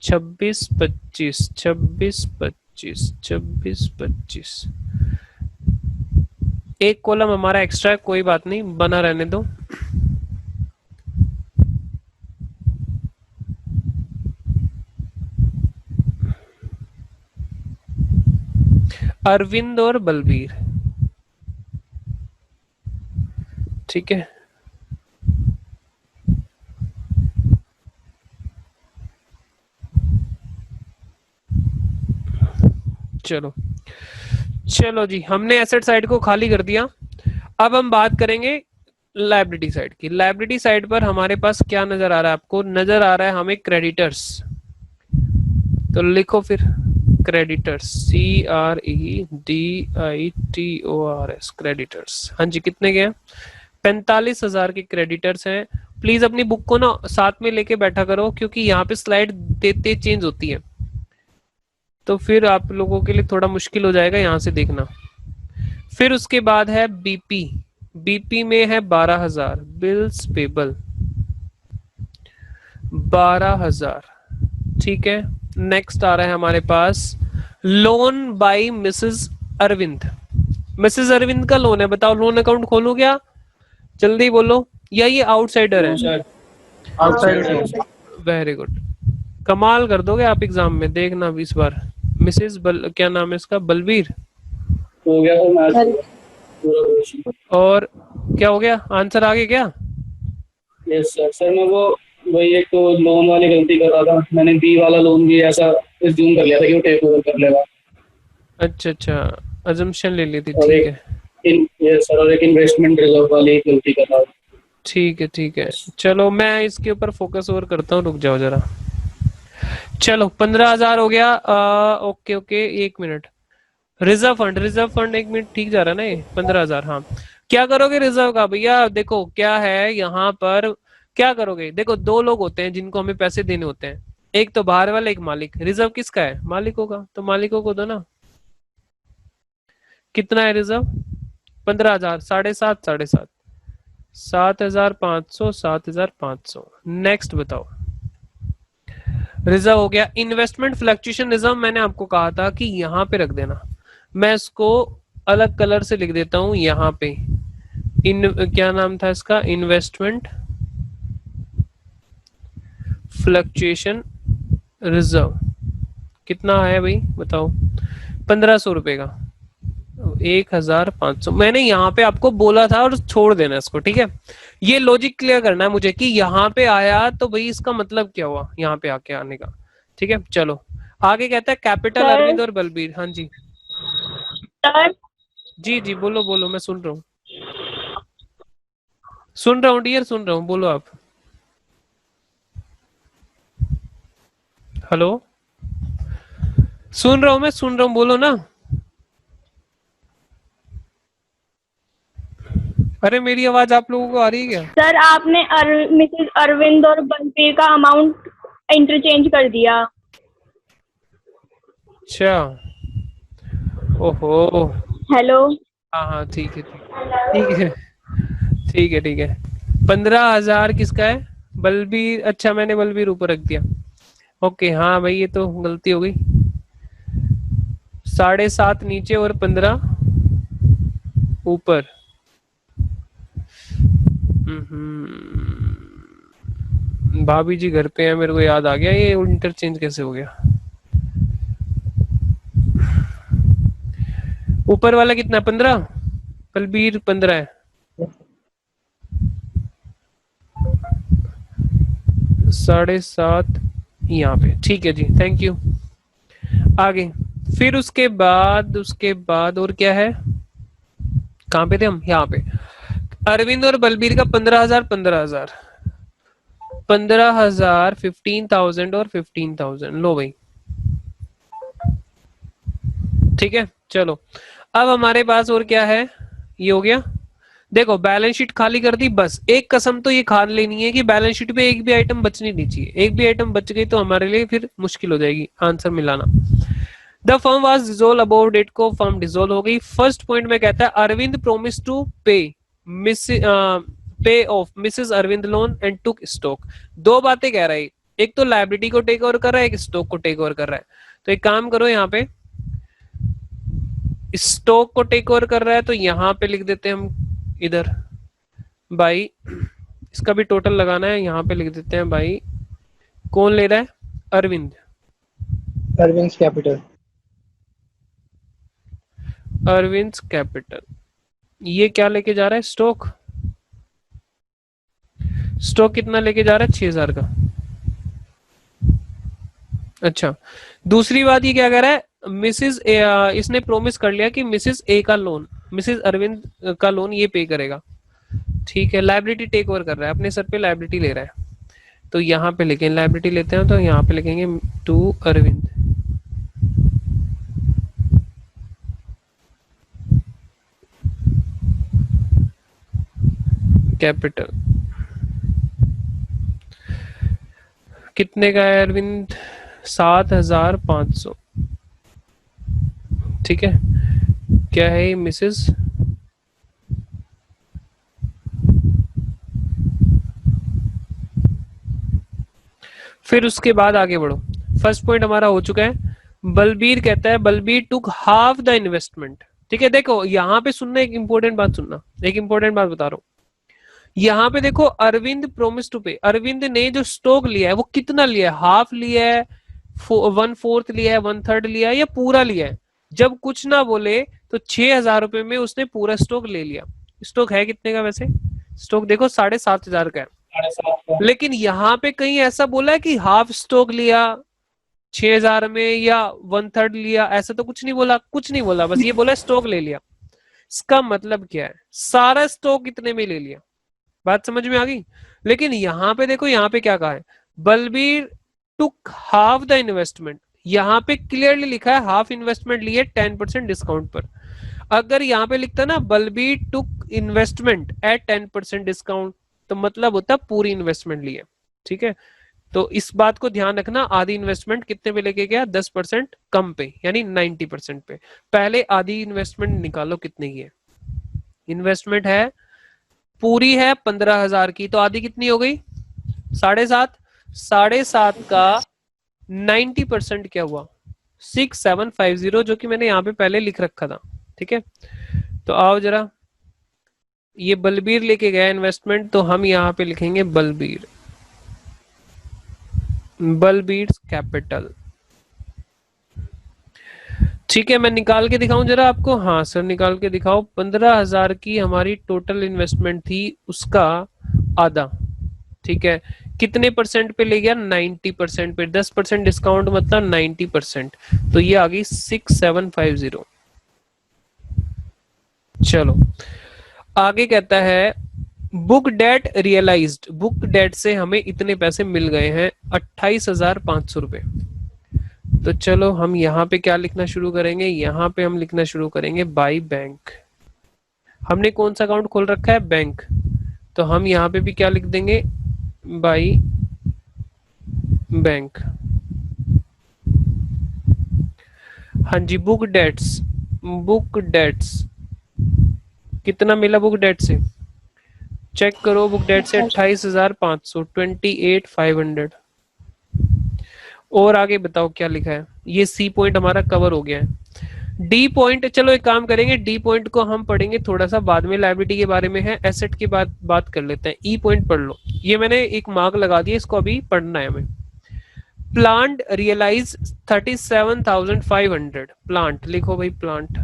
2625, 2625, 2625। एक कॉलम हमारा एक्स्ट्रा है, कोई बात नहीं, बना रहने दो। अरविंद और बलबीर, ठीक है। चलो चलो जी, हमने एसेट साइड को खाली कर दिया। अब हम बात करेंगे लायबिलिटी साइड की। लायबिलिटी साइड पर हमारे पास क्या नजर आ रहा है? आपको नजर आ रहा है हमें क्रेडिटर्स। तो लिखो फिर क्रेडिटर्स, CREDITORS, क्रेडिटर्स। हाँ जी, कितने के हैं? 45,000 के क्रेडिटर्स हैं। प्लीज अपनी बुक को ना साथ में लेके बैठा करो, क्योंकि यहाँ पे स्लाइड देते चेंज होती है, तो फिर आप लोगों के लिए थोड़ा मुश्किल हो जाएगा यहाँ से देखना। फिर उसके बाद है बीपी। बीपी में है 12,000, बिल्स पेबल 12,000, ठीक है। नेक्स्ट आ रहा है हमारे पास loan by Mrs Arvind. Mrs Arvind का लोन है, बताओ लोन अकाउंट खोलो क्या? जल्दी बोलो, या ये आउटसाइडर है? आउटसाइड। वेरी गुड, कमाल कर दोगे आप एग्जाम में, देखना भी इस बार। मिसेस क्या नाम है इसका? बलबीर। हो गया तो मैथ पूरा क्वेश्चन। और क्या हो गया? आंसर आ गया क्या? Yes sir. सर मैं वो वही एक तो लोन वाली गलती कर रहा था, मैंने बी वाला लोन भी ऐसा एज्यूम कर लिया था कि वो टेक ओवर कर लेगा। अच्छा अच्छा, अजम्पशन ले ली थी, और ठीक एक है। यस सर, और एक इन्वेस्टमेंट रिजर्व वाली गलती कर रहा था। ठीक है ठीक है, चलो मैं इसके ऊपर फोकस और करता हूँ, रुक जाओ जरा। चलो 15,000 हो गया। Okay okay, 1 minute. Reserve fund, reserve fund 1 minute, ठीक जा रहा है ना ये? 15,000, हाँ। क्या करोगे रिजर्व का भैया? देखो क्या है यहाँ पर, क्या करोगे? देखो, 2 लोग होते हैं जिनको हमें पैसे देने होते हैं, एक तो बाहर वाला, एक मालिक। रिजर्व किसका है? मालिकों का, तो मालिकों को दो ना। कितना है रिजर्व? 15,000, 7.5, 7.5। 7,500 7,500। नेक्स्ट बताओ। रिजर्व हो गया। इन्वेस्टमेंट फ्लक्चुएशन रिजर्व मैंने आपको कहा था कि यहां पे रख देना, मैं इसको अलग कलर से लिख देता हूं यहां पे। क्या नाम था इसका? Investment fluctuation reserve. कितना है भाई बताओ? 1,500 रुपए का। 1,500 मैंने यहाँ पे आपको बोला था, और छोड़ देना इसको, ठीक है। ये लॉजिक क्लियर करना है मुझे कि यहाँ पे आया तो भाई इसका मतलब क्या हुआ यहाँ पे आके आने का, ठीक है। चलो आगे कहता है कैपिटल सर। अरविंद और बलबीर। हाँ जी सर जी जी, बोलो बोलो, मैं सुन रहा हूँ, सुन रहा हूँ डियर, सुन रहा हूँ, बोलो आप। हेलो, सुन रहा हूँ, मैं सुन रहा हूँ, बोलो ना। अरे मेरी आवाज आप लोगों को आ रही है क्या? सर आपने मिसेस अरविंद और बलबीर का अमाउंट इंटरचेंज कर दिया। अच्छा, ओहो। हेलो। हाँ हाँ ठीक है ठीक है ठीक है ठीक है। 15,000 किसका है? बलबीर। अच्छा मैंने बलबीर ऊपर रख दिया। ओके हाँ भाई, ये तो गलती हो गई। 7.5 नीचे और 15 ऊपर। भाभी जी घर पे है, मेरे को याद आ गया, ये इंटरचेंज कैसे हो गया। ऊपर वाला कितना? 15। बलबीर 15 है। 7.5 यहाँ पे, ठीक है जी, थैंक यू। आगे फिर उसके बाद और क्या है? कहाँ पे थे हम? यहाँ पे। अरविंद और बलबीर का 15,000 15,000 15,000 15,000 और 15,000। लो भाई, ठीक है। चलो अब हमारे पास और क्या है? ये हो गया। देखो बैलेंस शीट खाली कर दी, बस एक कसम तो ये खा लेनी है कि बैलेंस शीट पे एक भी आइटम बचनी नहीं चाहिए। एक भी आइटम बच गई तो हमारे लिए फिर मुश्किल हो जाएगी आंसर मिलाना। The firm was dissolve about date को, फर्म डिसॉल्व हो गई। फर्स्ट पॉइंट में कहता है Arvind promise to pay miss pay of Mrs Arvind loan and took stock. दो बातें कह रहा है, एक तो लायबिलिटी को टेक ओवर कर रहा है, एक स्टॉक को टेक ओवर कर रहा है। तो एक काम करो, यहाँ पे स्टॉक को टेक ओवर कर रहा है तो यहाँ पे लिख देते हैं हम इधर बाई, इसका भी टोटल लगाना है, यहाँ पे लिख देते हैं बाई। कौन ले रहा है? अरविंद। अरविंद कैपिटल। अरविंद कैपिटल। ये क्या लेके जा रहा है? स्टॉक। स्टॉक कितना लेके जा रहा है? 6,000 का। अच्छा, दूसरी बात ये क्या कह रहा है? मिसेस इसने प्रोमिस कर लिया कि मिसेस ए का लोन, मिसेस अरविंद का लोन ये पे करेगा, ठीक है। लाइबिलिटी टेक ओवर कर रहा है, अपने सर पे लाइबिलिटी ले रहा है। तो यहाँ पे लिखेंगे लाइबिलिटी लेते हैं, तो यहाँ पे लिखेंगे टू अरविंद कैपिटल। कितने का है अरविंद? 7,500, ठीक है। क्या है ये? मिसेस फिर उसके बाद आगे बढ़ो। फर्स्ट पॉइंट हमारा हो चुका है। बलबीर कहता है Balbir took half the investment, ठीक है। देखो यहाँ पे सुनना, एक इंपॉर्टेंट बात सुनना, एक इंपॉर्टेंट बात बता रहा हूँ। यहाँ पे देखो अरविंद प्रोमिस टू पे, अरविंद ने जो स्टॉक लिया है वो कितना लिया है? हाफ लिया है, 1/4 लिया है, 1/3 लिया है, या पूरा लिया है? जब कुछ ना बोले तो 6,000 रुपए में उसने पूरा स्टॉक ले लिया। स्टॉक है कितने का वैसे? स्टॉक देखो 7,500 का है, 7.5 का। लेकिन यहाँ पे कहीं ऐसा बोला है कि हाफ स्टॉक लिया 6,000 में या 1/3 लिया? ऐसा तो कुछ नहीं बोला, कुछ नहीं बोला, बस ये बोला स्टॉक ले लिया। इसका मतलब क्या है? सारा स्टॉक इतने में ले लिया। बात समझ में आ गई? लेकिन यहाँ पे देखो, यहाँ पे क्या कहा है? Balbir took half the investment. यहाँ पे क्लियरली लिखा है हाफ इन्वेस्टमेंट लिए 10% डिस्काउंट पर। अगर यहाँ पे लिखता ना बलबीर टुक इन्वेस्टमेंट एट 10% डिस्काउंट, तो मतलब होता पूरी इन्वेस्टमेंट लिए, ठीक है। तो इस बात को ध्यान रखना, आधी इन्वेस्टमेंट कितने पे लेके गया? 10% कम पे, यानी 90% पे। पहले आधी इन्वेस्टमेंट निकालो कितने की है। इन्वेस्टमेंट है पूरी है 15,000 की, तो आधी कितनी हो गई? 7.5। 7.5 का 90% क्या हुआ? 6750, जो कि मैंने यहाँ पे पहले लिख रखा था। ठीक है, तो आओ जरा, ये बलबीर लेके गया इन्वेस्टमेंट, तो हम यहाँ पे लिखेंगे बलबीर, बलबीर कैपिटल। ठीक है, मैं निकाल के दिखाऊं जरा आपको? हाँ सर, निकाल के दिखाओ। 15,000 की हमारी टोटल इन्वेस्टमेंट थी, उसका आधा। ठीक है, कितने परसेंट पे ले गया? 90% पे। 10% डिस्काउंट मतलब 90%, तो ये आ गई 6750। चलो आगे कहता है book debt realised. Book debt से हमें इतने पैसे मिल गए हैं, 28,500 रुपए। तो चलो हम यहाँ पे क्या लिखना शुरू करेंगे? यहाँ पे हम लिखना शुरू करेंगे बाई बैंक। हमने कौन सा अकाउंट खोल रखा है? बैंक। तो हम यहाँ पे भी क्या लिख देंगे? By bank. हाँ जी, बुक डेट्स, बुक डेट्स कितना मिला? बुक डेट से चेक करो, बुक डेट से 28,500, 28,500। और आगे बताओ क्या लिखा है? ये सी पॉइंट हमारा कवर हो गया है। डी पॉइंट, चलो एक काम करेंगे, डी पॉइंट को हम पढ़ेंगे थोड़ा सा बाद में, लायबिलिटी के बारे में है, एसेट की बात कर लेते हैं। ई पॉइंट पढ़ लो, ये मैंने एक मार्क लगा दिया, इसको अभी पढ़ना है हमें। Plant realise 37,500। प्लांट लिखो भाई, प्लांट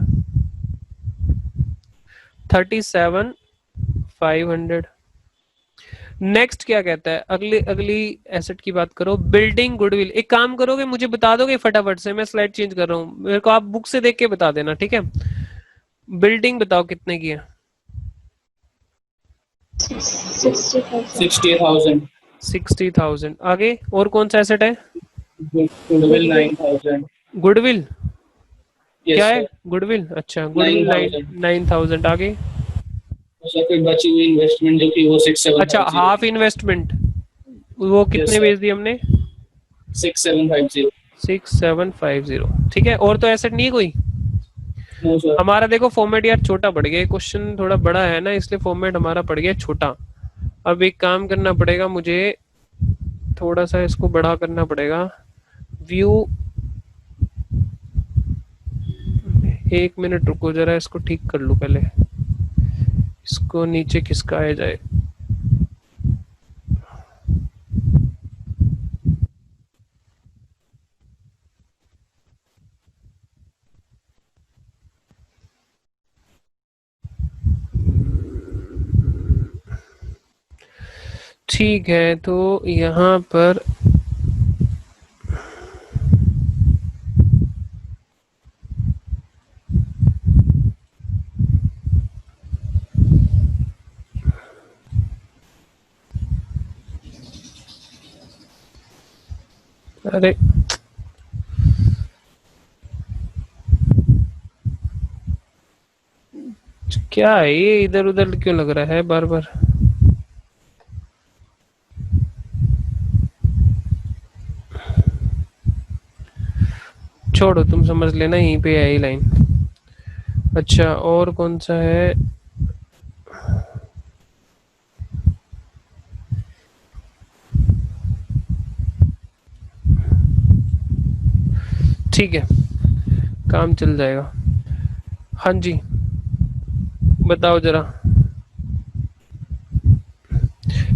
37,500। नेक्स्ट क्या कहता है? अगली एसेट की बात करो, बिल्डिंग गुडविल। एक काम करोगे, मुझे बता दोगे फटाफट से? मैं स्लाइड चेंज कर रहा हूँ, मेरे को आप बुक से देख के बता देना, ठीक है? बिल्डिंग बताओ कितने की है? 60,000। 60,000। आगे और कौन सा एसेट है? गुडविल 9,000। गुडविल यस क्या है? सर। गुडविल, अच्छा, गुडविल 9,000। आगे? सर फिर बची हुई इन्वेस्टमेंट जो थी वो 6,750। अच्छा, हाफ इन्वेस्टमेंट, वो कितने बेच दी हमने? 6,750। 6,750। ठीक है, और तो एसेट नहीं है कोई? No sir. हमारा देखो फॉर्मेट यार छोटा पड़ गया, क्वेश्चन थोड़ा बड़ा है ना, इसलिए फॉर्मेट हमारा पड़ गया छोटा। अब एक काम करना पड़ेगा मुझे, थोड़ा सा इसको बड़ा करना पड़ेगा। व्यू, एक मिनट रुको जरा, इसको ठीक कर लूं पहले, इसको नीचे खिसकाया जाए। ठीक है, तो यहाँ पर अरे क्या है ये, इधर उधर क्यों लग रहा है बार बार? छोड़ो, तुम समझ लेना, यहीं पे है ये लाइन। अच्छा, और कौन सा है? ठीक है, काम चल जाएगा। हाँ जी, बताओ जरा।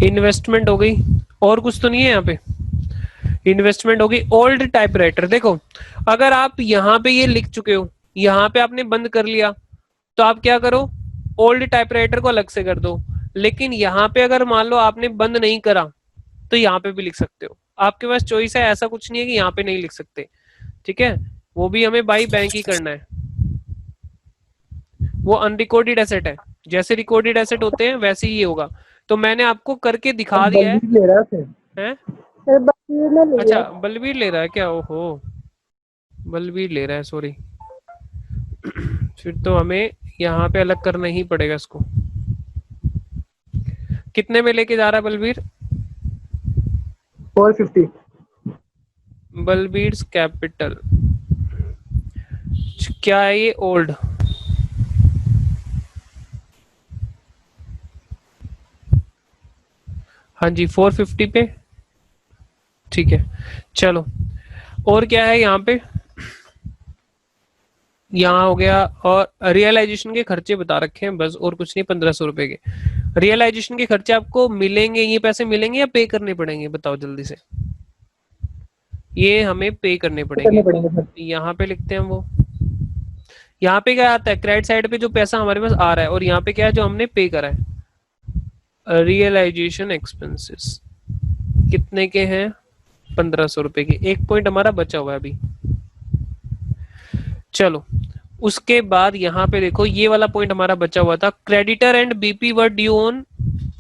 इन्वेस्टमेंट हो गई, और कुछ तो नहीं है यहाँ पे? इन्वेस्टमेंट हो गई। ओल्ड टाइपराइटर, देखो अगर आप यहाँ पे ये लिख चुके हो, यहाँ पे आपने बंद कर लिया, तो आप क्या करो, ओल्ड टाइपराइटर को अलग से कर दो। लेकिन यहाँ पे अगर मान लो आपने बंद नहीं करा, तो यहाँ पे भी लिख सकते हो, आपके पास चॉइस है, ऐसा कुछ नहीं है कि यहाँ पे नहीं लिख सकते। ठीक है, वो भी हमें बाई बैंक ही करना है। वो अनरिकॉर्डेड एसेट है, जैसे रिकॉर्डेड एसेट होते हैं वैसे ही ये होगा। तो मैंने आपको करके दिखा दिया है। बलबीर ले रहा है हैं? सर बलबीर ने ले अच्छा, लिया। बलबीर ले रहा है क्या? ओहो, बलबीर ले रहा है, सॉरी। फिर तो हमें यहाँ पे अलग करना ही पड़ेगा इसको। कितने में लेके जा रहा है बलबीर? 450। बलबीर कैपिटल क्या है ये? ओल्ड। हाँ जी 450 पे, ठीक है। चलो और क्या है यहाँ पे, यहाँ हो गया, और रियलाइजेशन के खर्चे बता रखे हैं बस, और कुछ नहीं। 1500 रुपए के रियलाइजेशन के खर्चे आपको मिलेंगे, ये पैसे मिलेंगे या पे करने पड़ेंगे, बताओ जल्दी से। ये हमें पे करने पड़ेंगे, सर। यहाँ पे लिखते हैं वो। यहाँ पे क्या आता है, क्रेडिट साइड पे जो पैसा हमारे पास आ रहा है, और यहाँ पे क्या है जो हमने पे करा है। रियलाइजेशन एक्सपेंसेस कितने के हैं, 1500 रुपए के। एक पॉइंट हमारा बचा हुआ है अभी। चलो उसके बाद यहाँ पे देखो, ये वाला पॉइंट हमारा बचा हुआ था, creditor and BP were due on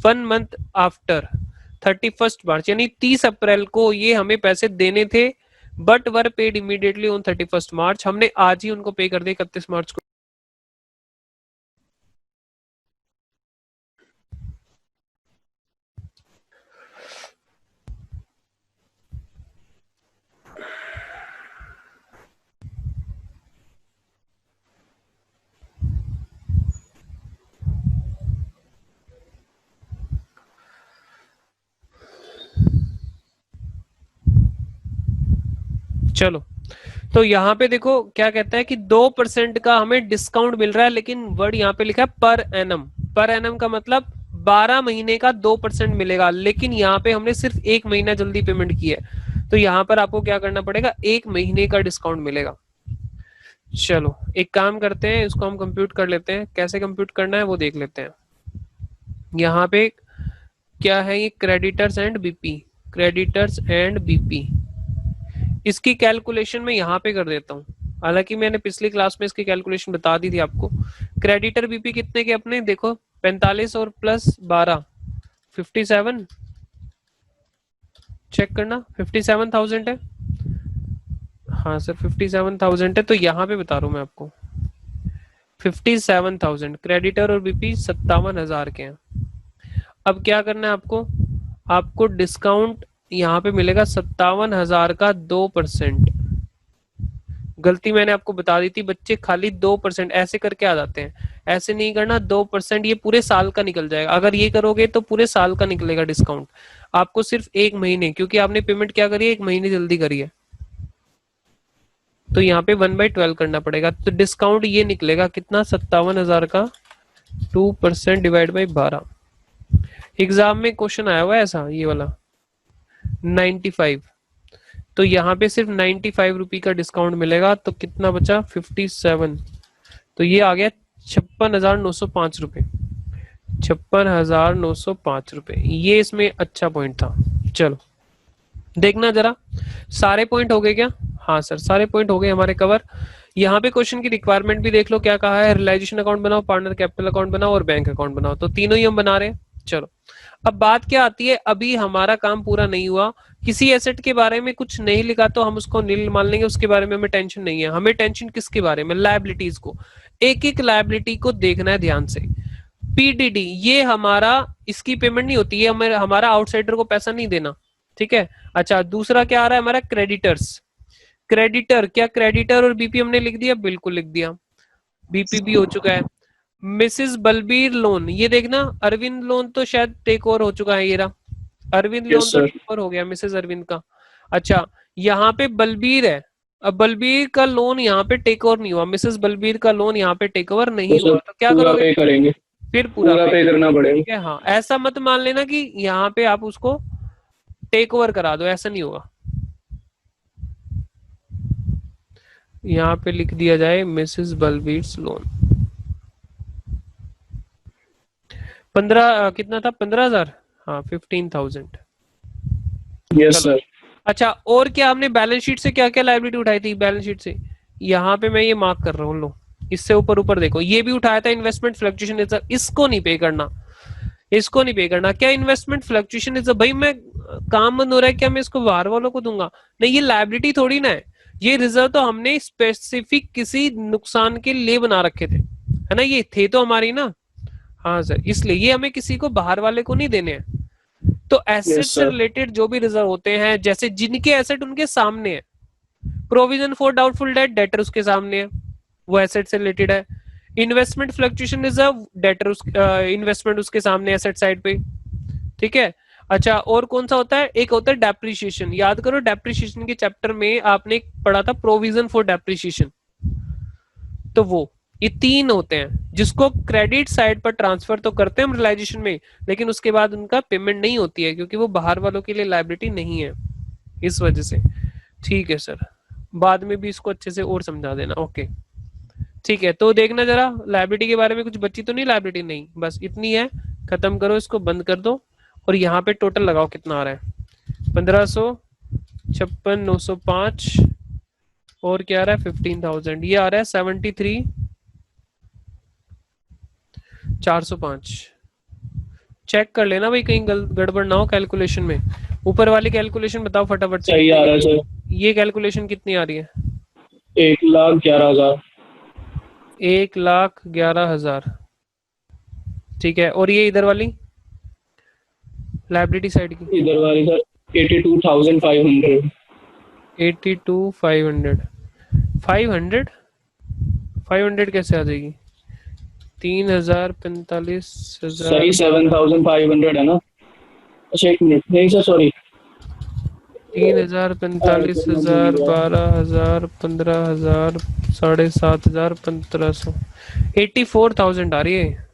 1 month after 31 मार्च, यानी 30 अप्रैल को ये हमें पैसे देने थे, but were paid immediately on 31 मार्च। हमने आज ही उनको पे कर दिया 31 मार्च को। चलो तो यहाँ पे देखो क्या कहता है कि 2% का हमें डिस्काउंट मिल रहा है, लेकिन वर्ड यहाँ पे लिखा है पर एनम। पर एनम का मतलब 12 महीने का 2% मिलेगा, लेकिन यहाँ पे हमने सिर्फ 1 महीना जल्दी पेमेंट की है, तो यहाँ पर आपको क्या करना पड़ेगा, 1 महीने का डिस्काउंट मिलेगा। चलो एक काम करते हैं, इसको हम कंप्यूट कर लेते हैं, कैसे कंप्यूट करना है वो देख लेते हैं। यहाँ पे क्या है, ये creditors and BP, creditors and BP, इसकी कैलकुलेशन मैं यहाँ पे कर देता हूँ। हालांकि मैंने पिछली क्लास में इसकी कैलकुलेशन बता दी थी आपको। क्रेडिटर बीपी कितने के अपने देखो, 45 और प्लस 12 57, चेक करना 57,000 है। हाँ सर 57,000 है, तो यहाँ पे बता रहा हूँ मैं आपको 57,000 क्रेडिटर और बीपी 57,000 के हैं। अब क्या करना है आपको, आपको डिस्काउंट यहाँ पे मिलेगा 57,000 का 2%। गलती मैंने आपको बता दी थी बच्चे, खाली 2% ऐसे करके आ जाते हैं, ऐसे नहीं करना। 2% ये पूरे साल का निकल जाएगा, अगर ये करोगे तो पूरे साल का निकलेगा डिस्काउंट। आपको सिर्फ 1 महीने, क्योंकि आपने पेमेंट क्या करी है, 1 महीने जल्दी करी है, तो यहाँ पे 1/12 करना पड़ेगा। तो डिस्काउंट ये निकलेगा कितना, 57,000 का 2% डिवाइड बाई 12। एग्जाम में क्वेश्चन आया हुआ है ऐसा, ये वाला 95, तो यहाँ पे सिर्फ 95 रुपी का डिस्काउंट मिलेगा, तो कितना बचा 57, तो ये आ गया 56,905 रुपए, 56,905 रुपए। ये इसमें अच्छा पॉइंट था। चलो देखना जरा, सारे पॉइंट हो गए क्या, हाँ सर सारे पॉइंट हो गए हमारे कवर। यहाँ पे क्वेश्चन की रिक्वायरमेंट भी देख लो क्या कहा है, रियलाइजेशन अकाउंट बनाओ, पार्टनर कैपिटल अकाउंट बनाओ और बैंक अकाउंट बनाओ, तो तीनों ही हम बना रहे हैं। चलो अब बात क्या आती है, अभी हमारा काम पूरा नहीं हुआ, किसी एसेट के बारे में कुछ नहीं लिखा तो हम उसको नील मान लेंगे, उसके बारे में हमें टेंशन नहीं है। हमें टेंशन किसके बारे में, लायबिलिटीज को, एक एक लायबिलिटी को देखना है ध्यान से। पीडीडी ये हमारा, इसकी पेमेंट नहीं होती है, हमारा आउटसाइडर को पैसा नहीं देना, ठीक है। अच्छा दूसरा क्या आ रहा है हमारा, क्रेडिटर्स। क्रेडिटर, क्या क्रेडिटर और बीपी हमने लिख दिया, बिल्कुल लिख दिया, बीपी भी हो चुका है। मिसेस बलबीर लोन, ये देखना अरविंद लोन तो शायद टेक ओवर हो चुका है, ये रहा अरविंद लोन तो टेक ओवर हो गया मिसेस अरविंद का। अच्छा यहाँ पे बलबीर है, अब बलबीर का लोन यहाँ पे टेक ओवर नहीं हुआ, मिसेस बलबीर का लोन यहाँ पे टेक ओवर नहीं हुआ, तो क्या करोगे, पे करेंगे, फिर पूरा पे करना पड़ेगा, ठीक है। हाँ ऐसा मत मान लेना कि यहाँ पे आप उसको टेक ओवर करा दो, ऐसा नहीं होगा। यहाँ पे लिख दिया जाए मिसेस बलबीर लोन, 15 कितना था, 15,000, हाँ 15,000। Yes sir. अच्छा और क्या हमने बैलेंस शीट से क्या क्या लायबिलिटी उठाई थी, बैलेंस शीट से यहाँ पे मैं ये मार्क कर रहा हूँ, लो इससे ऊपर ऊपर देखो, ये भी उठाया था इन्वेस्टमेंट फ्लक्चुएशन, इसको नहीं पे करना, इसको नहीं पे करना। क्या इन्वेस्टमेंट फ्लक्चुएशन इज, भाई मैं काम बंद हो रहा है क्या मैं इसको बाहर वालों को दूंगा, नहीं ये लायबिलिटी थोड़ी ना है, ये रिजर्व तो हमने स्पेसिफिक किसी नुकसान के लिए बना रखे थे, है ना, ये थे तो हमारी ना, हाँ सर, इसलिए ये हमें किसी को बाहर वाले को नहीं देने हैं। तो एसेट से रिलेटेड जो भी रिजर्व होते हैं, जैसे जिनके एसेट उनके सामने है, provision for doubtful debt, debtor उसके सामने है, वो एसेट से रिलेटेड है। Investment fluctuation reserve, debtor investment उसके सामने एसेट साइड पे, ठीक है। अच्छा, और कौन सा होता है? एक होता है डेप्रिसिएशन। याद करो, डेप्रिसिएशन के चैप्टर में आपने पढ़ा था प्रोविजन फॉर डेप्रिसिएशन। तो वो ये तीन होते हैं जिसको क्रेडिट साइड पर ट्रांसफर तो करते हैं हम रियलाइजेशन में, लेकिन उसके बाद उनका पेमेंट नहीं होती है क्योंकि वो बाहर वालों के लिए लायबिलिटी नहीं है, इस वजह से। ठीक है सर, बाद में भी इसको अच्छे से और समझा देना। ओके ठीक है, तो देखना जरा लायबिलिटी के बारे में कुछ बची तो नहीं? लायबिलिटी नहीं, बस इतनी है, खत्म करो इसको, बंद कर दो। और यहाँ पे टोटल लगाओ कितना आ रहा है, 1556, 905 और क्या आ रहा है 15,000, ये आ रहा है 73 405। चेक कर लेना भाई कहीं गड़बड़ ना हो कैलकुलेशन में। ऊपर वाली कैलकुलेशन बताओ फटाफट से। सही आ रहा है सर। ये कैलकुलेशन कितनी आ रही है? 1,11,000। 1,11,000। ठीक है, और ये इधर वाली लाइबिलिटी साइड की? इधर वाली सर 82,500। 82,500। 500 500 कैसे आ जाएगी? 3,000, 45,000। सही 7,500 है ना? अच्छा एक मिनट, नहीं सर सॉरी। 3,000, 45,000, 12,000, 15,000, 7,500, 1,500, 84,000 आ रही है।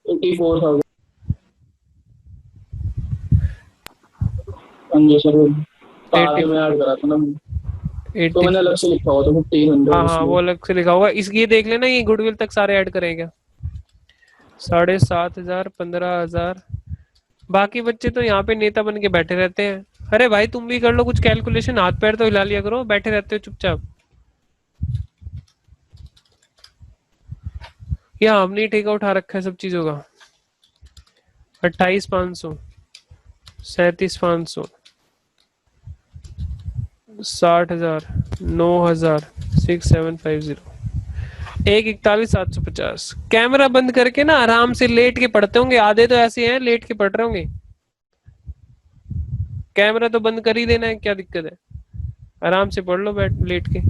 84,000। हाँ जी सर, आगे में ऐड करा था ना, तो मैंने अलग से लिखा हुआ था 1,500। हाँ वो अलग से लिखा होगा। ये देख लेना, ये गुडविल तक सारे ऐड करेंगे। 7,500, 15,000। बाकी बच्चे तो यहाँ पे नेता बन के बैठे रहते हैं। अरे भाई तुम भी कर लो कुछ कैलकुलेशन, हाथ पैर तो हिला लिया करो, बैठे रहते हो चुपचाप। या हमने ही ठेका उठा रखा है सब चीजों का। 28,500, 37,500, 60,000, 9,000, 6,750, 1,41,750। कैमरा बंद करके ना आराम से लेट के पढ़ते होंगे, आधे तो ऐसे हैं लेट के पढ़ रहे होंगे। कैमरा तो बंद कर ही देना है, क्या दिक्कत है? आराम से पढ़ लो बैठ लेट के।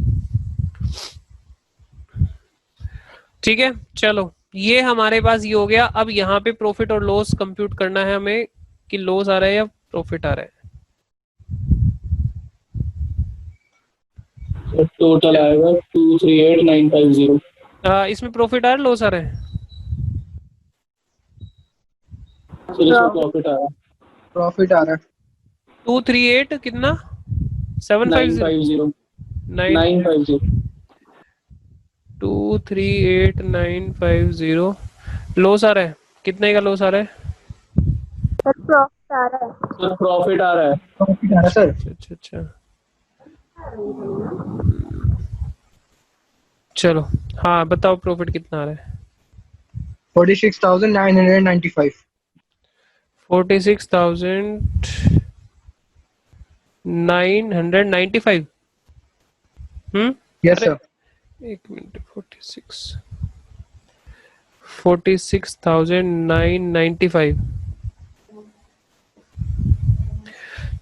ठीक है चलो, ये हमारे पास ये हो गया। अब यहाँ पे प्रॉफिट और लॉस कंप्यूट करना है हमें कि लॉस आ रहा है या प्रॉफिट आ रहा है। टोटल आएगा 238,950। इसमें प्रॉफिट आ रहा है लॉस आ रहा है? सर इसमें प्रॉफिट आया। प्रॉफिट आ रहा है 238 कितना? 750 950। 238,950। लॉस आ रहा है, कितने का लॉस आ रहा है? सर प्रॉफिट आ रहा है। प्रॉफिट आ रहा है सर। अच्छा अच्छा, चलो हाँ बताओ प्रॉफिट कितना आ रहा है? 46,995। 46,995। Yes sir. एक मिनट, 46,995।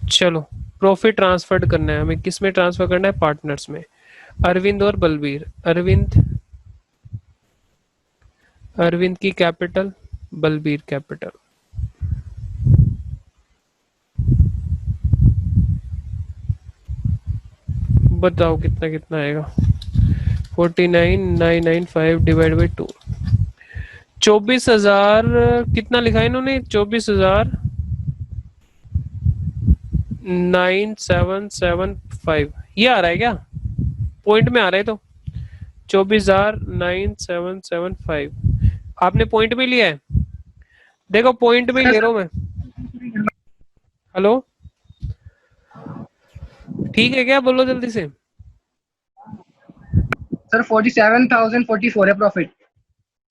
चलो प्रॉफिट ट्रांसफर करना है हमें, किस में ट्रांसफर करना है? पार्टनर्स में। अरविंद और बलबीर। अरविंद की कैपिटल, बलबीर कैपिटल। बताओ कितना कितना आएगा? 49,995 डिवाइड बाई 2। 24,000 कितना लिखा है इन्होंने? 24,975 ये आ रहा है क्या? पॉइंट में आ रहा है तो 24,975 आपने पॉइंट में लिया है? देखो पॉइंट में ले रहा हूं मैं। हेलो ठीक है क्या? बोलो जल्दी से। सर 47,044 है प्रॉफिट।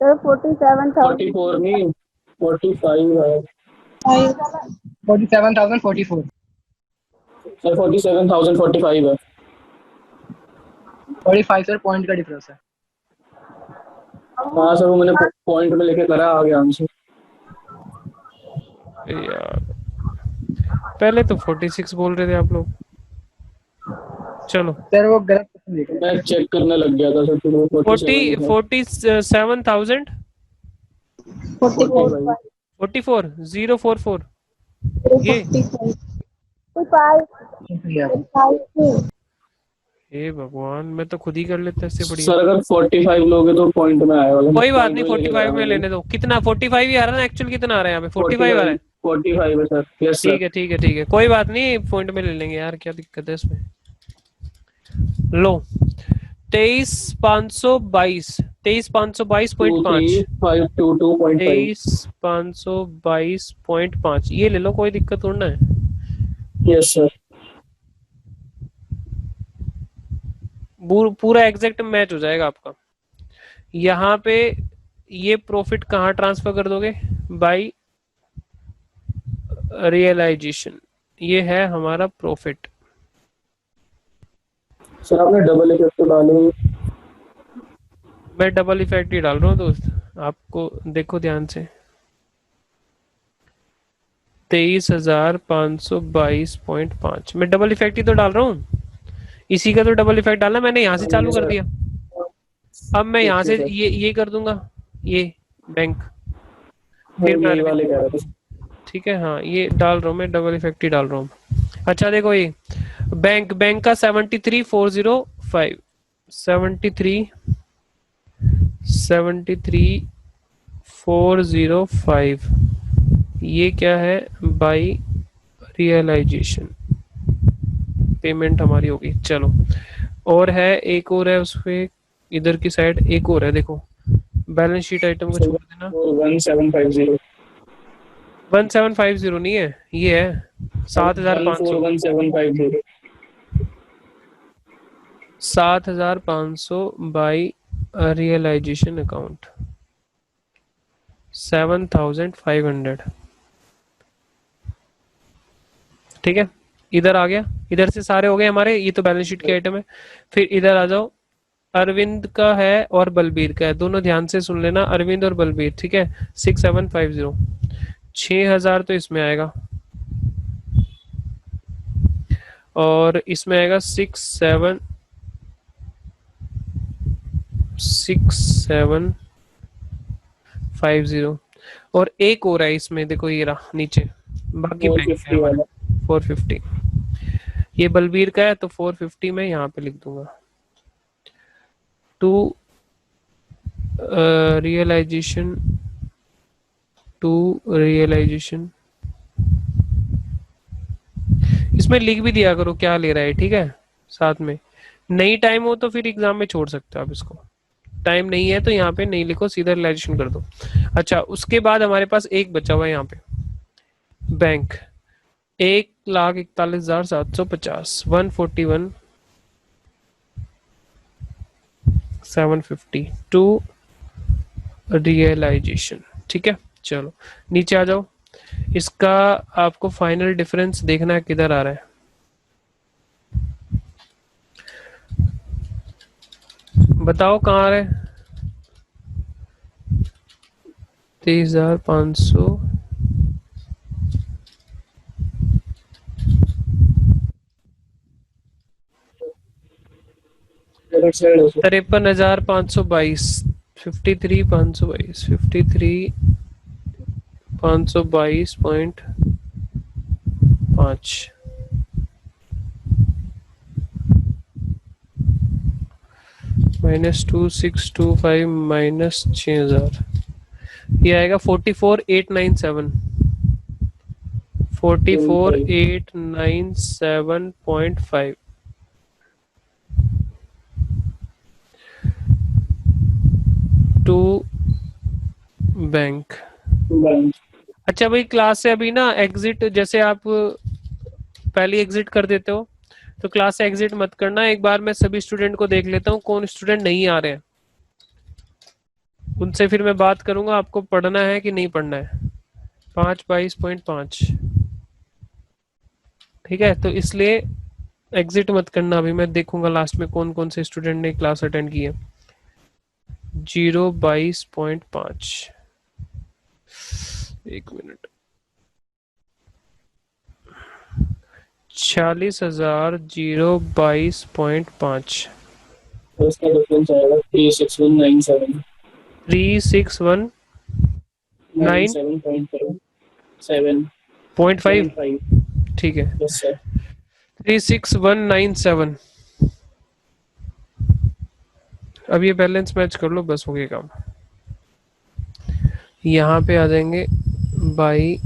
सर 47,000। 44 नहीं 45 है। 47,044। सर 47,045 है। 45 सर पॉइंट का डिफरेंस है। हाँ सर वो मैंने पॉइंट में लेके करा, आ गया आंसर। यार पहले तो 46 बोल रहे थे आप लोग। चलो सर वो गलत क्वेश्चन लिखा है। मैं चेक करने लग गया था सर, फिर वो 47 47,000 44 044 ये हे भगवान, मैं तो खुद ही कर लेता इससे बढ़िया। सर अगर 45 लोगे तो पॉइंट में आएगा, कोई बात पॉइंट नहीं, में लेके 45 जाएगा में मुझे। लेने दो। कितना 45 ही आ रहा है ना? एक्चुअल कितना आ रहा है यहाँ पे? 45 आ रहा है। 45 है सर। Yes sir. ठीक है ठीक है ठीक है, कोई बात नहीं, पॉइंट में ले लेंगे यार, क्या दिक्कत है इसमें। लो 23,522, 23,522.5, 23522.5। 23,522.5, ये ले लो, कोई दिक्कत थोड़ा है। Yes sir. पूरा एग्जैक्ट मैच हो जाएगा आपका। यहाँ पे ये प्रॉफिट कहाँ ट्रांसफर कर दोगे? बाय रियलाइजेशन, ये है हमारा प्रॉफिट। सर आपने डबल इफेक्ट तो डाले। मैं डबल इफेक्ट ही डाल रहा हूँ दोस्त, आपको देखो ध्यान से। 23,522.5 मैं डबल इफेक्ट ही तो डाल रहा हूँ, इसी का तो डबल इफेक्ट डालना। मैंने यहाँ से चालू कर सर दिया, अब मैं यहाँ देखिए से सर, ये कर दूंगा, ये बैंक, हाँ, फिर मैं यही वाले कह रहा था। ठीक है हाँ, ये डाल रहा हूँ मैं, डबल इफेक्ट ही डाल रहा हूँ। अच्छा देखो ये बैंक का 73,405, 73,405, ये क्या है? बाई रियलाइजेशन पेमेंट हमारी होगी। चलो, और है एक और है उसपे, इधर की साइड एक और है, देखो बैलेंस शीट आइटम को छोड़ देना। 1750। 1750 नहीं है, ये है 7,500, 141750। 7,500 बाई रियलाइजेशन अकाउंट 7,500। ठीक है, इधर आ गया, इधर से सारे हो गए हमारे, ये तो बैलेंस शीट के आइटम है। फिर इधर आ जाओ, अरविंद का है और बलबीर का है, दोनों ध्यान से सुन लेना, अरविंद और बलबीर। ठीक है, 6,750, 6,000 तो इसमें आएगा, और इसमें आएगा 6,750, और एक और है इसमें, देखो ये रहा नीचे, बाकी बैंक है 450 वाला। 450। ये बलबीर का है तो 450 में यहाँ पे लिख दूंगा। टू रियलाइजेशन, इसमें लिख भी दिया करो क्या ले रहा है, ठीक है साथ में। नहीं टाइम हो तो फिर एग्जाम में छोड़ सकते हो आप इसको, टाइम नहीं है तो यहाँ पे नहीं लिखो, सीधा रियलाइजेशन कर दो। अच्छा, उसके बाद हमारे पास एक बचा हुआ है यहाँ पे, बैंक 1,41,750, 141,750 टू रियलाइजेशन। ठीक है, चलो नीचे आ जाओ, इसका आपको फाइनल डिफरेंस देखना है किधर आ रहा है। बताओ कहाँ आ रहा है? 23,500, लेफ्ट साइड है सर। 53,522, 53,522, 53,522.5, -2625 माइनस 6,000, ये आएगा 44,897, 44,897.5 टू बैंक। बैंक। अच्छा भाई, क्लास से अभी ना एग्जिट, जैसे आप पहले एग्जिट कर देते हो तो क्लास से एग्जिट मत करना, एक बार मैं सभी स्टूडेंट को देख लेता हूँ कौन स्टूडेंट नहीं आ रहे हैं, उनसे फिर मैं बात करूंगा आपको पढ़ना है कि नहीं पढ़ना है। 5/22.5, ठीक है, तो इसलिए एग्जिट मत करना, अभी मैं देखूंगा लास्ट में कौन कौन से स्टूडेंट ने क्लास अटेंड की है। 0/22.5, एक मिनट, 46,022.5, तो इसका डिफरेंस आएगा 36197। 36197.7, 97.7। 0.5 0.5। ठीक है। Yes sir. 36197। अब ये बैलेंस मैच कर लो, बस हो गया काम। यहाँ पे आ जाएंगे बाई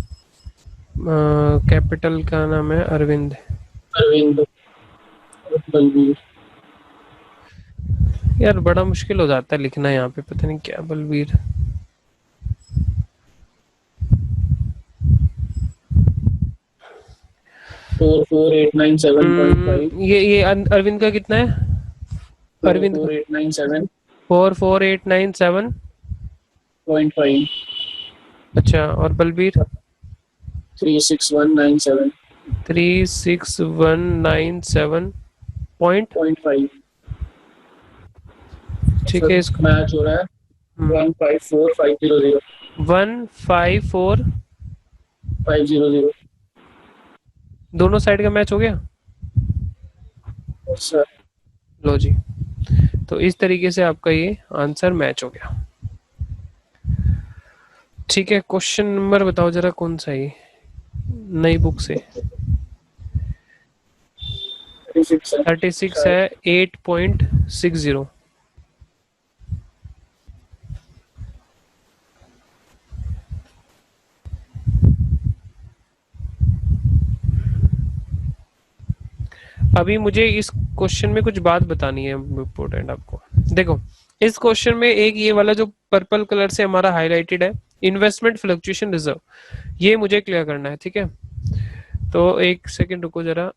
कैपिटल का नाम है अरविंद। अरविंद बलबीर। यार बड़ा मुश्किल हो जाता है लिखना यहाँ पे, पता नहीं क्या बलबीर। 44897.5। ये अरविंद का कितना है? अरविंद का 44897.5। 44897.5। अच्छा, और बलबीर 36197.5। 36197 ठीक है। इसको मैच हो रहा है 154500। 154500 दोनों साइड का मैच हो गया। सर लो जी, तो इस तरीके से आपका ये आंसर मैच हो गया। ठीक है, क्वेश्चन नंबर बताओ जरा कौन सा है नई बुक से। 36 है 8.60। अभी मुझे इस क्वेश्चन में कुछ बात बतानी है इम्पोर्टेंट आपको। देखो, इस क्वेश्चन में एक ये वाला जो पर्पल कलर से हमारा हाईलाइटेड है, इन्वेस्टमेंट फ्लक्चुएशन रिजर्व, ये मुझे क्लियर करना है। ठीक है, तो एक सेकंड रुको जरा।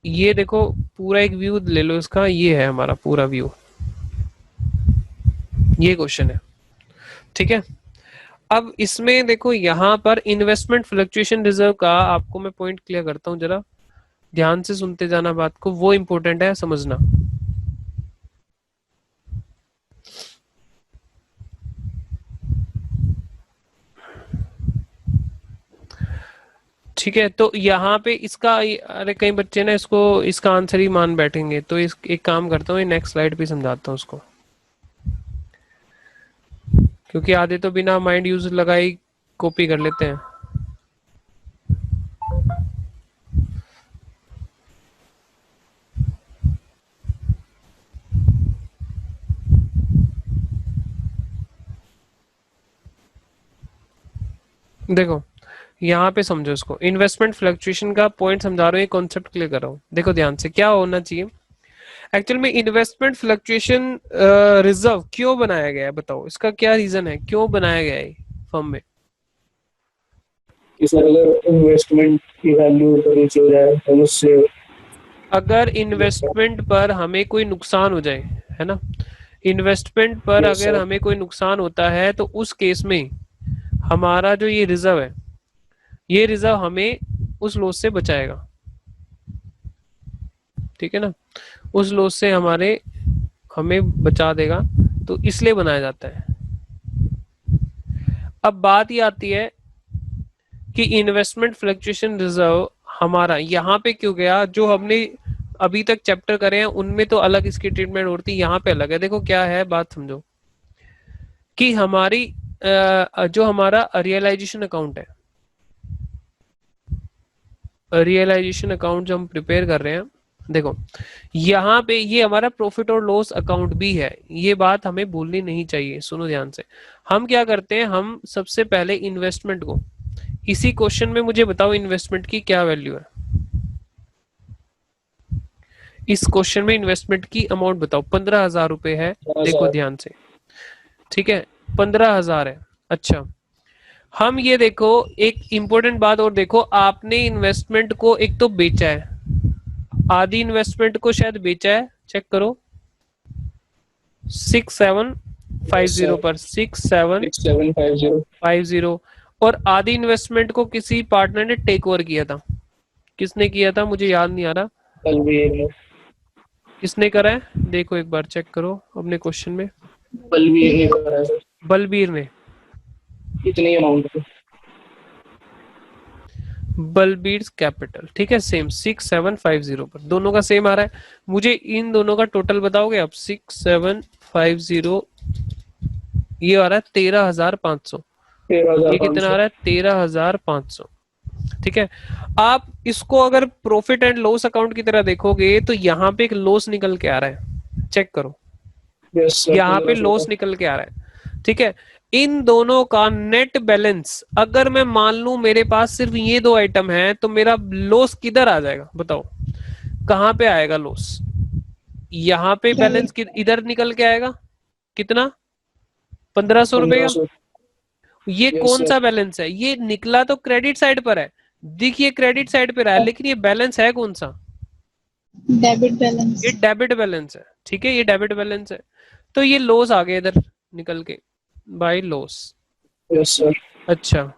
ये देखो पूरा एक व्यू ले लो इसका, ये है हमारा पूरा व्यू, ये क्वेश्चन है। ठीक है, अब इसमें देखो यहाँ पर इन्वेस्टमेंट फ्लक्चुएशन रिजर्व का आपको मैं पॉइंट क्लियर करता हूँ, जरा ध्यान से सुनते जाना बात को, वो इंपॉर्टेंट है समझना। ठीक है, तो यहाँ पे इसका, अरे कई बच्चे ना इसको इसका आंसर ही मान बैठेंगे, तो एक काम करता हूँ, नेक्स्ट स्लाइड पे समझाता हूँ उसको, क्योंकि आधे तो बिना माइंड यूज लगाई कॉपी कर लेते हैं। देखो यहाँ पे समझो इसको, इन्वेस्टमेंट फ्लक्चुएशन का पॉइंट समझा रहा हूँ, ये कॉन्सेप्ट क्लियर कर रहा हूँ। देखो ध्यान से, क्या होना चाहिए एक्चुअल में, इन्वेस्टमेंट फ्लक्चुएशन रिजर्व क्यों बनाया गया है बताओ, इसका क्या रीजन है, क्यों बनाया गया है फर्म में? कि सर अगर इन्वेस्टमेंट की वैल्यू ऊपर नीचे हो जाए तो उससे, अगर इन्वेस्टमेंट पर हमें कोई नुकसान हो जाए, है ना, इन्वेस्टमेंट पर Yes, अगर sir. हमें कोई नुकसान होता है तो उस केस में हमारा जो ये रिजर्व है, ये रिजर्व हमें उस लॉस से बचाएगा। ठीक है ना, उस लॉस से हमें बचा देगा, तो इसलिए बनाया जाता है। अब बात ये आती है कि इन्वेस्टमेंट फ्लक्चुएशन रिजर्व हमारा यहाँ पे क्यों गया, जो हमने अभी तक चैप्टर करे हैं उनमें तो अलग इसकी ट्रीटमेंट होती है, यहाँ पे अलग है। देखो क्या है बात समझो, कि हमारी जो हमारा रियलाइजेशन अकाउंट है, रियलाइजेशन अकाउंट जो हम प्रिपेयर कर रहे हैं, देखो यहाँ पे ये हमारा प्रॉफिट और लॉस अकाउंट भी है, ये बात हमें भूलनी नहीं चाहिए। सुनो ध्यान से, हम क्या करते हैं, हम सबसे पहले इन्वेस्टमेंट को, इसी क्वेश्चन में मुझे बताओ इन्वेस्टमेंट की क्या वैल्यू है, इस क्वेश्चन में इन्वेस्टमेंट की अमाउंट बताओ। 15,000 रुपए है, देखो ध्यान से, ठीक है 15,000 है। अच्छा, हम ये देखो एक इंपॉर्टेंट बात और देखो, आपने इन्वेस्टमेंट को एक तो बेचा है, आधी इन्वेस्टमेंट को शायद बेचा है, चेक करो 6750 पर, 6750, और आधी इन्वेस्टमेंट को किसी पार्टनर ने टेक ओवर किया था। किसने किया था मुझे याद नहीं आ रहा, किसने करा है, देखो एक बार चेक करो अपने क्वेश्चन में। बलबीर ने करा है सर। बलबीर ने, कितनी अमाउंट पे? बलबीर कैपिटल, ठीक है, सेम 6750 पर, दोनों का सेम आ रहा है। मुझे इन दोनों का टोटल बताओगे आप? 6750 ये आ रहा है 13,500, ये कितना आ रहा है 13,500। ठीक है। आप इसको अगर प्रॉफिट एंड लॉस अकाउंट की तरह देखोगे तो यहाँ पे एक लॉस निकल के आ रहा है, चेक करो, यस सर, यहाँ पे 1500 लॉस निकल के आ रहा है। ठीक है, इन दोनों का नेट बैलेंस अगर मैं मान लूं मेरे पास सिर्फ ये दो आइटम है तो मेरा लॉस किधर आ जाएगा बताओ, कहां पे आएगा लॉस? यहाँ पे बैलेंस इधर निकल के आएगा, कितना? 1500 रुपए का। 1500। ये यस कौन सर। सा बैलेंस है? ये निकला तो क्रेडिट साइड पर है, देखिए क्रेडिट साइड पे रहा है, लेकिन ये बैलेंस है कौन सा? Debit balance. ये डेबिट बैलेंस है। ठीक है, ये डेबिट बैलेंस है, तो ये लॉस आ गया इधर निकल के, बाय लॉस। Yes sir. अच्छा,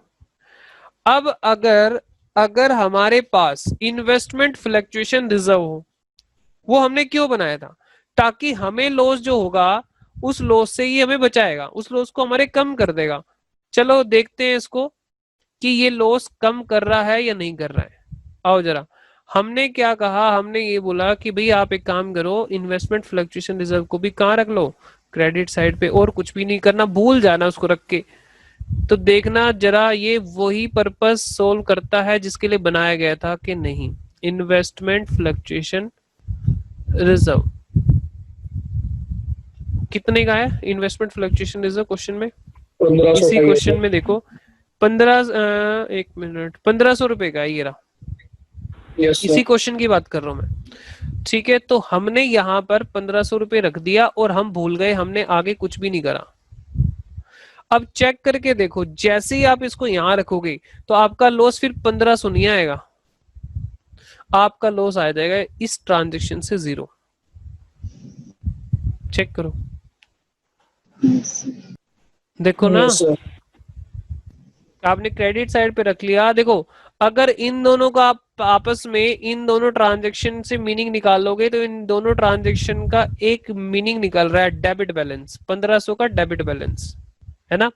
अब अगर अगर हमारे पास इन्वेस्टमेंट फ्लक्चुएशन रिजर्व हो, वो हमने क्यों बनाया था? ताकि हमें लॉस जो होगा उस लॉस से ही हमें बचाएगा, उस लॉस को हमारे कम कर देगा। चलो देखते हैं इसको कि ये लॉस कम कर रहा है या नहीं कर रहा है। आओ जरा, हमने क्या कहा? हमने ये बोला कि भाई आप एक काम करो, इन्वेस्टमेंट फ्लक्चुएशन रिजर्व को भी कहाँ रख लो? क्रेडिट साइड पे, और कुछ भी नहीं करना, भूल जाना उसको रख के। तो देखना जरा ये वही पर्पस सोल्व करता है जिसके लिए बनाया गया था कि नहीं? इन्वेस्टमेंट फ्लक्चुएशन रिजर्व कितने का है? इन्वेस्टमेंट फ्लक्चुएशन रिजर्व क्वेश्चन में, 1500 इसी का ही है क्वेश्चन सर। में देखो एक मिनट, 1500 रुपए का है ये रहा, यस इसी सर। क्वेश्चन की बात कर रहा हूं मैं। ठीक है, तो हमने यहाँ पर 1500 रुपए रख दिया और हम भूल गए, हमने आगे कुछ भी नहीं करा। अब चेक करके देखो, जैसे ही आप इसको यहां रखोगे तो आपका लॉस फिर 1500 नहीं आएगा, आपका लॉस आ जाएगा इस ट्रांजेक्शन से 0। चेक करो, देखो ना, यस सर। आपने क्रेडिट साइड पे रख लिया। देखो, अगर इन दोनों का आप आपस में इन दोनों ट्रांजैक्शन से मीनिंग निकालोगे तो इन दोनों ट्रांजैक्शन का एक मीनिंग निकल रहा है, डेबिट बैलेंस, 1500 का डेबिट बैलेंस है ना।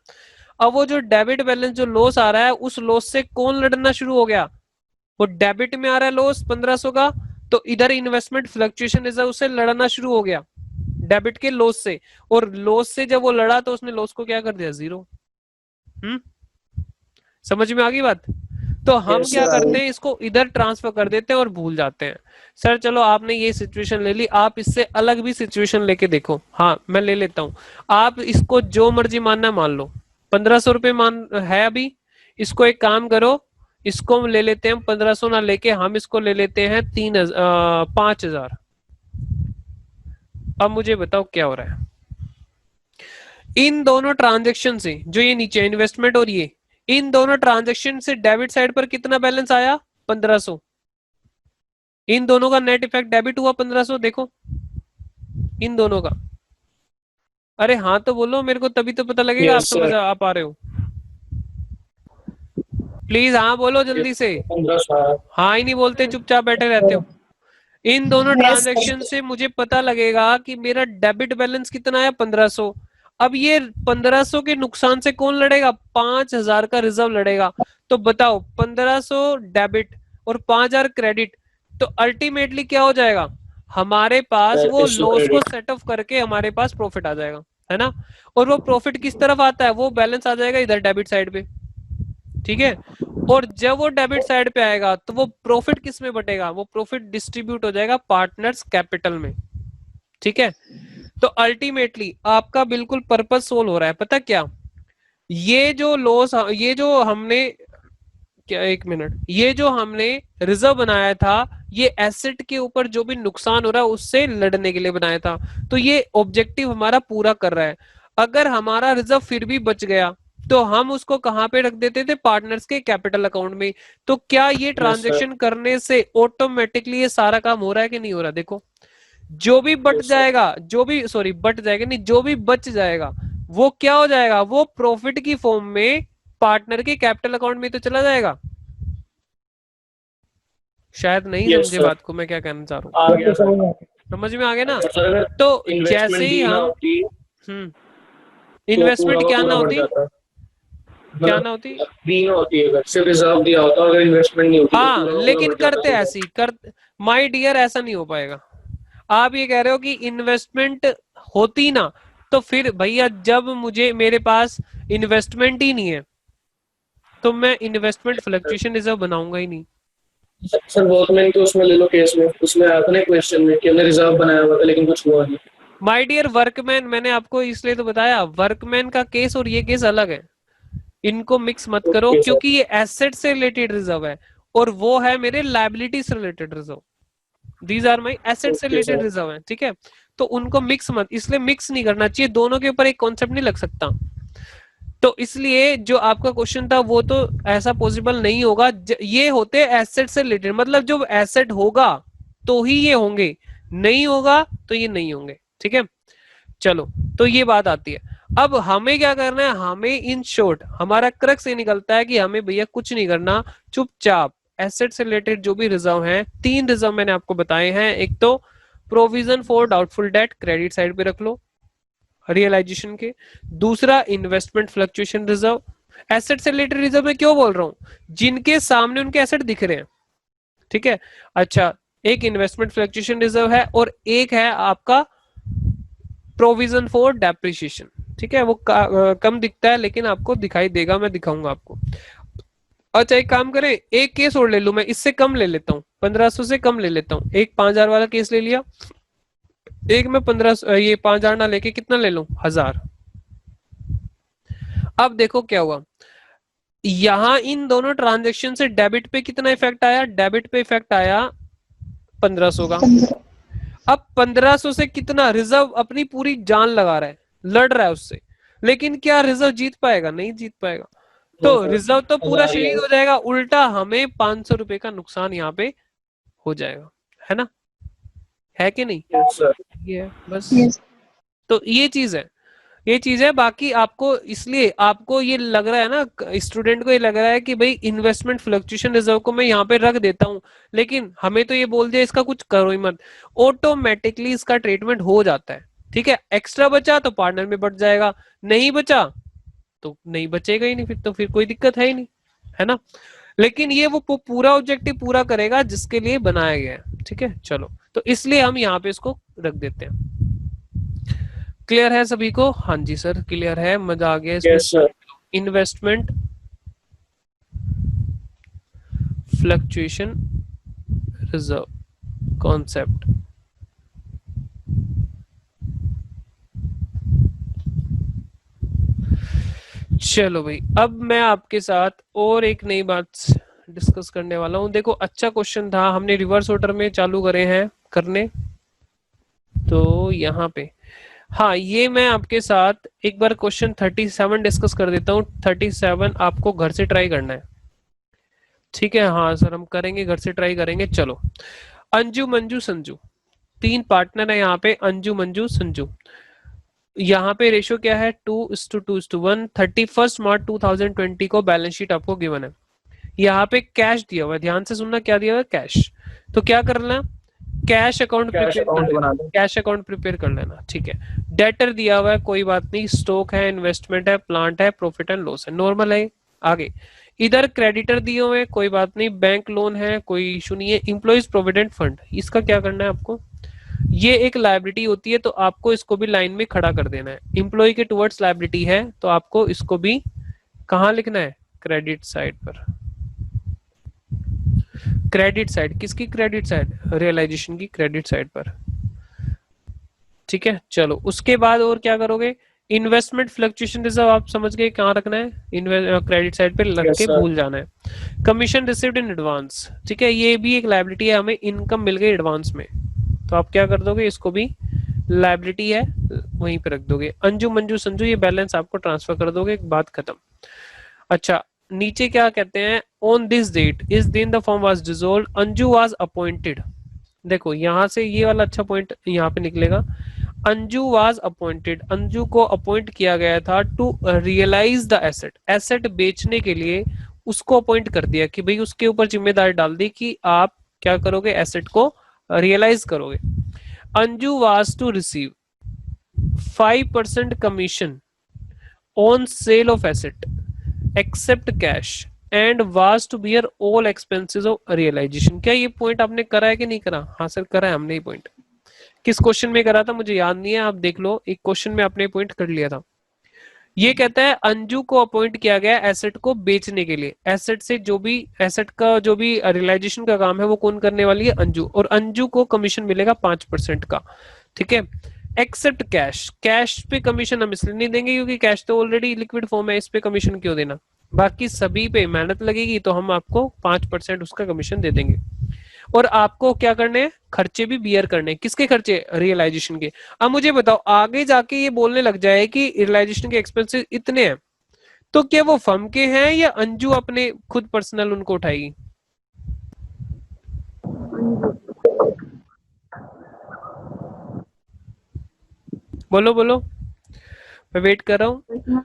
अब वो जो डेबिट बैलेंस जो लॉस आ रहा है, उस लॉस से कौन लड़ना शुरू हो गया? वो डेबिट में आ रहा है लॉस 1500 का, तो इधर इन्वेस्टमेंट फ्लक्चुएशन रिजर्व से लड़ना शुरू हो गया डेबिट के लॉस से, और लॉस से जब वो लड़ा तो उसने लॉस को क्या कर दिया? 0। समझ में आ गई बात? तो हम Yes, क्या sir, करते हैं, इसको इधर ट्रांसफर कर देते हैं और भूल जाते हैं। सर चलो आपने ये सिचुएशन ले ली, आप इससे अलग भी सिचुएशन लेके देखो। हाँ मैं ले लेता हूं, आप इसको जो मर्जी मानना मान लो, 1500 रुपए मान है अभी। इसको एक काम करो, इसको हम ले लेते हैं 1500 ना लेके, हम इसको ले लेते हैं 5000। अब मुझे बताओ क्या हो रहा है? इन दोनों ट्रांजेक्शन से, जो ये नीचे इन्वेस्टमेंट और ये, इन दोनों ट्रांजैक्शन से डेबिट साइड पर कितना बैलेंस आया? 1500। इन दोनों का नेट इफेक्ट डेबिट हुआ 1500, देखो इन दोनों का। अरे हाँ तो बोलो मेरे को, तभी तो पता लगेगा आप Yes, समझ sir. आ पा रहे हो। प्लीज हाँ बोलो जल्दी से। 1500 आया। हाँ ही नहीं बोलते, चुपचाप बैठे रहते हो। इन दोनों Yes, ट्रांजैक्शन से मुझे पता लगेगा कि मेरा डेबिट बैलेंस कितना है? 1500। अब ये 1500 के नुकसान से कौन लड़ेगा? 5000 का रिजर्व लड़ेगा। तो बताओ 1500 डेबिट और 5000 क्रेडिट, तो अल्टीमेटली क्या हो जाएगा? हमारे पास वो Debit to लॉस को credit. सेट ऑफ करके हमारे पास प्रॉफिट आ जाएगा, है ना। और वो प्रॉफिट किस तरफ आता है? वो बैलेंस आ जाएगा इधर डेबिट साइड पे। ठीक है, और जब वो डेबिट साइड पे आएगा तो वो प्रॉफिट किस में बटेगा? वो प्रॉफिट डिस्ट्रीब्यूट हो जाएगा पार्टनर्स कैपिटल में। ठीक है, तो अल्टीमेटली आपका बिल्कुल पर्पस सोल्व हो रहा है। पता क्या, ये जो लॉस, ये जो हमने क्या, एक मिनट, ये जो हमने रिजर्व बनाया था, ये एसेट के ऊपर जो भी नुकसान हो रहा है उससे लड़ने के लिए बनाया था। तो ये ऑब्जेक्टिव हमारा पूरा कर रहा है। अगर हमारा रिजर्व फिर भी बच गया तो हम उसको कहां पे रख देते थे? पार्टनर्स के कैपिटल अकाउंट में। तो क्या ये ट्रांजेक्शन करने से ऑटोमेटिकली ये सारा काम हो रहा है कि नहीं हो रहा? देखो, जो भी बट Yes, sir. जाएगा, जो भी सॉरी बट जाएगा नहीं, जो भी बच जाएगा वो क्या हो जाएगा? वो प्रॉफिट की फॉर्म में पार्टनर के कैपिटल अकाउंट में तो चला जाएगा। शायद नहीं Yes, समझे sir. बात को मैं क्या कहना चाह रहा आ गया सर। हूँ, समझ में आ गया ना। सर अगर तो इन्वेस्टमेंट जैसे ही दी ना हम होती इन्वेस्टमेंट तो क्या ना पूरा बढ़ होती, जाता। क्या ना होती? दी ना होती है, अगर सिर्फ रिजर्व दिया होता, अगर इन्वेस्टमेंट नहीं होती तो हाँ पूरा का पूरा लेकिन बढ़ जाता करते है। ऐसी कर, माय डियर ऐसा नहीं हो पाएगा। आप ये कह रहे हो कि इन्वेस्टमेंट होती ना, तो फिर भैया जब मुझे मेरे पास इन्वेस्टमेंट ही नहीं है तो मैं इन्वेस्टमेंट फ्लक्चुएशन रिजर्व बनाऊंगा ही नहीं। सर वर्कमैन के उसमें ले लो केस में, उसमें आता ना क्वेश्चन में कि हमने रिजर्व बनाया हुआ था लेकिन कुछ हुआ नहीं। माय डियर वर्कमैन, मैंने आपको इसलिए तो बताया, वर्कमैन का केस और ये केस अलग है, इनको मिक्स मत करो, ओके सर। क्योंकि ये एसेट से रिलेटेड रिजर्व है और वो है मेरे लायबिलिटी से related reserve. These are my asset से ओके रिलेटेड सर। रिजर्व है, ठीक है। तो उनको मिक्स मत, इसलिए मिक्स नहीं करना चाहिए, दोनों के ऊपर एक कॉन्सेप्ट नहीं लग सकता। तो इसलिए जो आपका क्वेश्चन था वो तो ऐसा पॉसिबल नहीं होगा। ये होते एसेट से रिलेटेड, मतलब जो एसेट होगा तो ही ये होंगे, नहीं होगा तो ये नहीं होंगे, ठीक है। चलो, तो ये बात आती है। अब हमें क्या करना है, हमें इन शॉर्ट हमारा क्रक्स ये निकलता है कि हमें भैया कुछ नहीं करना, चुपचाप एसेट से रिलेटेड जो भी रिजर्व हैं, 3 रिजर्व मैंने आपको बताए हैं। एक तो provision for doubtful debt, credit side पे रख लो रियलाइजेशन के। दूसरा इन्वेस्टमेंट फ्लक्चुएशन रिजर्व। एसेट से रिलेटेड रिजर्व में क्यों बोल रहा हूं, जिनके सामने उनके एसेट दिख रहे हैं, ठीक है। अच्छा, एक इन्वेस्टमेंट फ्लक्चुएशन रिजर्व है और एक है आपका प्रोविजन फॉर डेप्रिसिएशन, ठीक है। वो कम दिखता है लेकिन आपको दिखाई देगा, मैं दिखाऊंगा आपको। अच्छा, एक काम करें, एक केस और ले लूं मैं, इससे कम ले लेता हूं, 1500 से कम ले लेता हूं। एक 5000 वाला केस ले लिया, एक में 1500, ये 5000 ना लेके कितना ले लूं, 1000। अब देखो क्या हुआ, यहां इन दोनों ट्रांजेक्शन से डेबिट पे कितना इफेक्ट आया, डेबिट पे इफेक्ट आया 1500 का। 15 अब 1500 से कितना रिजर्व अपनी पूरी जान लगा रहा है, लड़ रहा है उससे, लेकिन क्या रिजर्व जीत पाएगा, नहीं जीत पाएगा। तो रिजर्व तो पूरा शहीद हो जाएगा, उल्टा हमें 500 रुपए का नुकसान यहाँ पे हो जाएगा, है ना, है कि नहीं। Yes sir. ये है बस। yes तो ये चीज है, ये चीज है। बाकी आपको, इसलिए आपको ये लग रहा है ना, स्टूडेंट को ये लग रहा है कि भाई इन्वेस्टमेंट फ्लक्चुएशन रिजर्व को मैं यहाँ पे रख देता हूँ, लेकिन हमें तो ये बोल दिया इसका कुछ करो ही मत, ऑटोमेटिकली इसका ट्रीटमेंट हो जाता है, ठीक है। एक्स्ट्रा बचा तो पार्टनर में बढ़ जाएगा, नहीं बचा तो नहीं बचेगा ही नहीं, फिर तो फिर कोई दिक्कत है ही नहीं, है ना। लेकिन ये वो पूरा ऑब्जेक्टिव पूरा करेगा जिसके लिए बनाया गया है, ठीक है। चलो, तो इसलिए हम यहाँ पे इसको रख देते हैं। क्लियर है सभी को, हाँ जी सर क्लियर है, मजा आ गया इसमें। Yes sir. Investment fluctuation reserve concept. चलो भाई, अब मैं आपके साथ और एक नई बात डिस्कस करने वाला हूं। देखो, अच्छा क्वेश्चन था, हमने रिवर्स ऑर्डर में चालू करे हैं करने, तो यहाँ पे हाँ, ये मैं आपके साथ एक बार क्वेश्चन 37 डिस्कस कर देता हूँ। 37 आपको घर से ट्राई करना है, ठीक है। हाँ सर, हम करेंगे, घर से ट्राई करेंगे। चलो, अंजू मंजू संजू, 3 पार्टनर है यहाँ पे, अंजू मंजू संजू। यहाँ पे रेशियो क्या है, 2:2:1। 31 मार्च 2020 को बैलेंस शीट आपको गिवन है। यहाँ पे कैश दिया हुआ है, ध्यान से सुनना, क्या दिया हुआ है, कैश। तो क्या करना, cash account cash account prepare कर लेना, ठीक है। डेटर दिया हुआ है, कोई बात नहीं, स्टॉक है, इन्वेस्टमेंट है, प्लांट है, प्रॉफिट एंड लॉस है, नॉर्मल है। आगे इधर क्रेडिटर दिए हुए हैं, कोई बात नहीं, बैंक लोन है, कोई इशू नहीं है। इम्प्लॉइज प्रोविडेंट फंड, इसका क्या करना है आपको, ये एक लायबिलिटी होती है तो आपको इसको भी लाइन में खड़ा कर देना है। इम्प्लॉय के टुवर्ड्स लायबिलिटी है तो आपको इसको भी कहाँ लिखना है, क्रेडिट साइड पर। क्रेडिट साइड किसकी, क्रेडिट साइड रियलाइजेशन की क्रेडिट साइड पर, ठीक है। चलो, उसके बाद और क्या करोगे, इन्वेस्टमेंट फ्लक्चुएशन रिजर्व आप समझ गए कहाँ रखना है, क्रेडिट साइड पे रख के भूल जाना है। कमीशन रिसीव्ड इन एडवांस, ठीक है, ये भी एक लायबिलिटी है, हमें इनकम मिल गई एडवांस में, तो आप क्या कर दोगे, इसको भी लायबिलिटी है वहीं पे रख दोगे। अंजू मंजू संजू, ये बैलेंस आपको ट्रांसफर कर दोगे, बात खत्म। अच्छा, नीचे क्या कहते हैं, ऑन दिस डेट इस दिन the form was dissolved, Anju was appointed. देखो यहां से ये वाला अच्छा पॉइंट यहाँ पे निकलेगा, अंजू वाज अपॉइंटेड, अंजू को अपॉइंट किया गया था to realise the asset, asset बेचने के लिए उसको अपॉइंट कर दिया कि भाई उसके ऊपर जिम्मेदारी डाल दी कि आप क्या करोगे, एसेट को रियलाइज करोगे। Anju was to receive 5% commission on sale of asset except cash and was to bear all expenses of realisation. क्या ये पॉइंट आपने करा है कि नहीं करा, हाँ सर करा है हमने ये पॉइंट। किस क्वेश्चन में करा था मुझे याद नहीं है, आप देख लो, एक क्वेश्चन में आपने पॉइंट कर लिया था। ये कहता है अंजू को अपॉइंट किया गया एसेट को बेचने के लिए। एसेट से जो भी एसेट का जो भी रियलाइजेशन का काम है वो कौन करने वाली है? अंजू। और अंजू को कमीशन मिलेगा 5% का। ठीक है, एक्सेप्ट कैश। कैश पे कमीशन हम इसलिए नहीं देंगे क्योंकि कैश तो ऑलरेडी लिक्विड फॉर्म है, इस पे कमीशन क्यों देना। बाकी सभी पे मेहनत लगेगी तो हम आपको 5% उसका कमीशन दे देंगे। और आपको क्या करने हैं? खर्चे भी बियर करने हैं। किसके खर्चे? रियलाइजेशन के। अब मुझे बताओ, आगे जाके ये बोलने लग जाए कि रियलाइजेशन के एक्सपेंसेस इतने हैं, तो क्या वो फर्म के हैं या अंजू अपने खुद पर्सनल उनको उठाएगी? बोलो बोलो, मैं वेट कर रहा हूँ।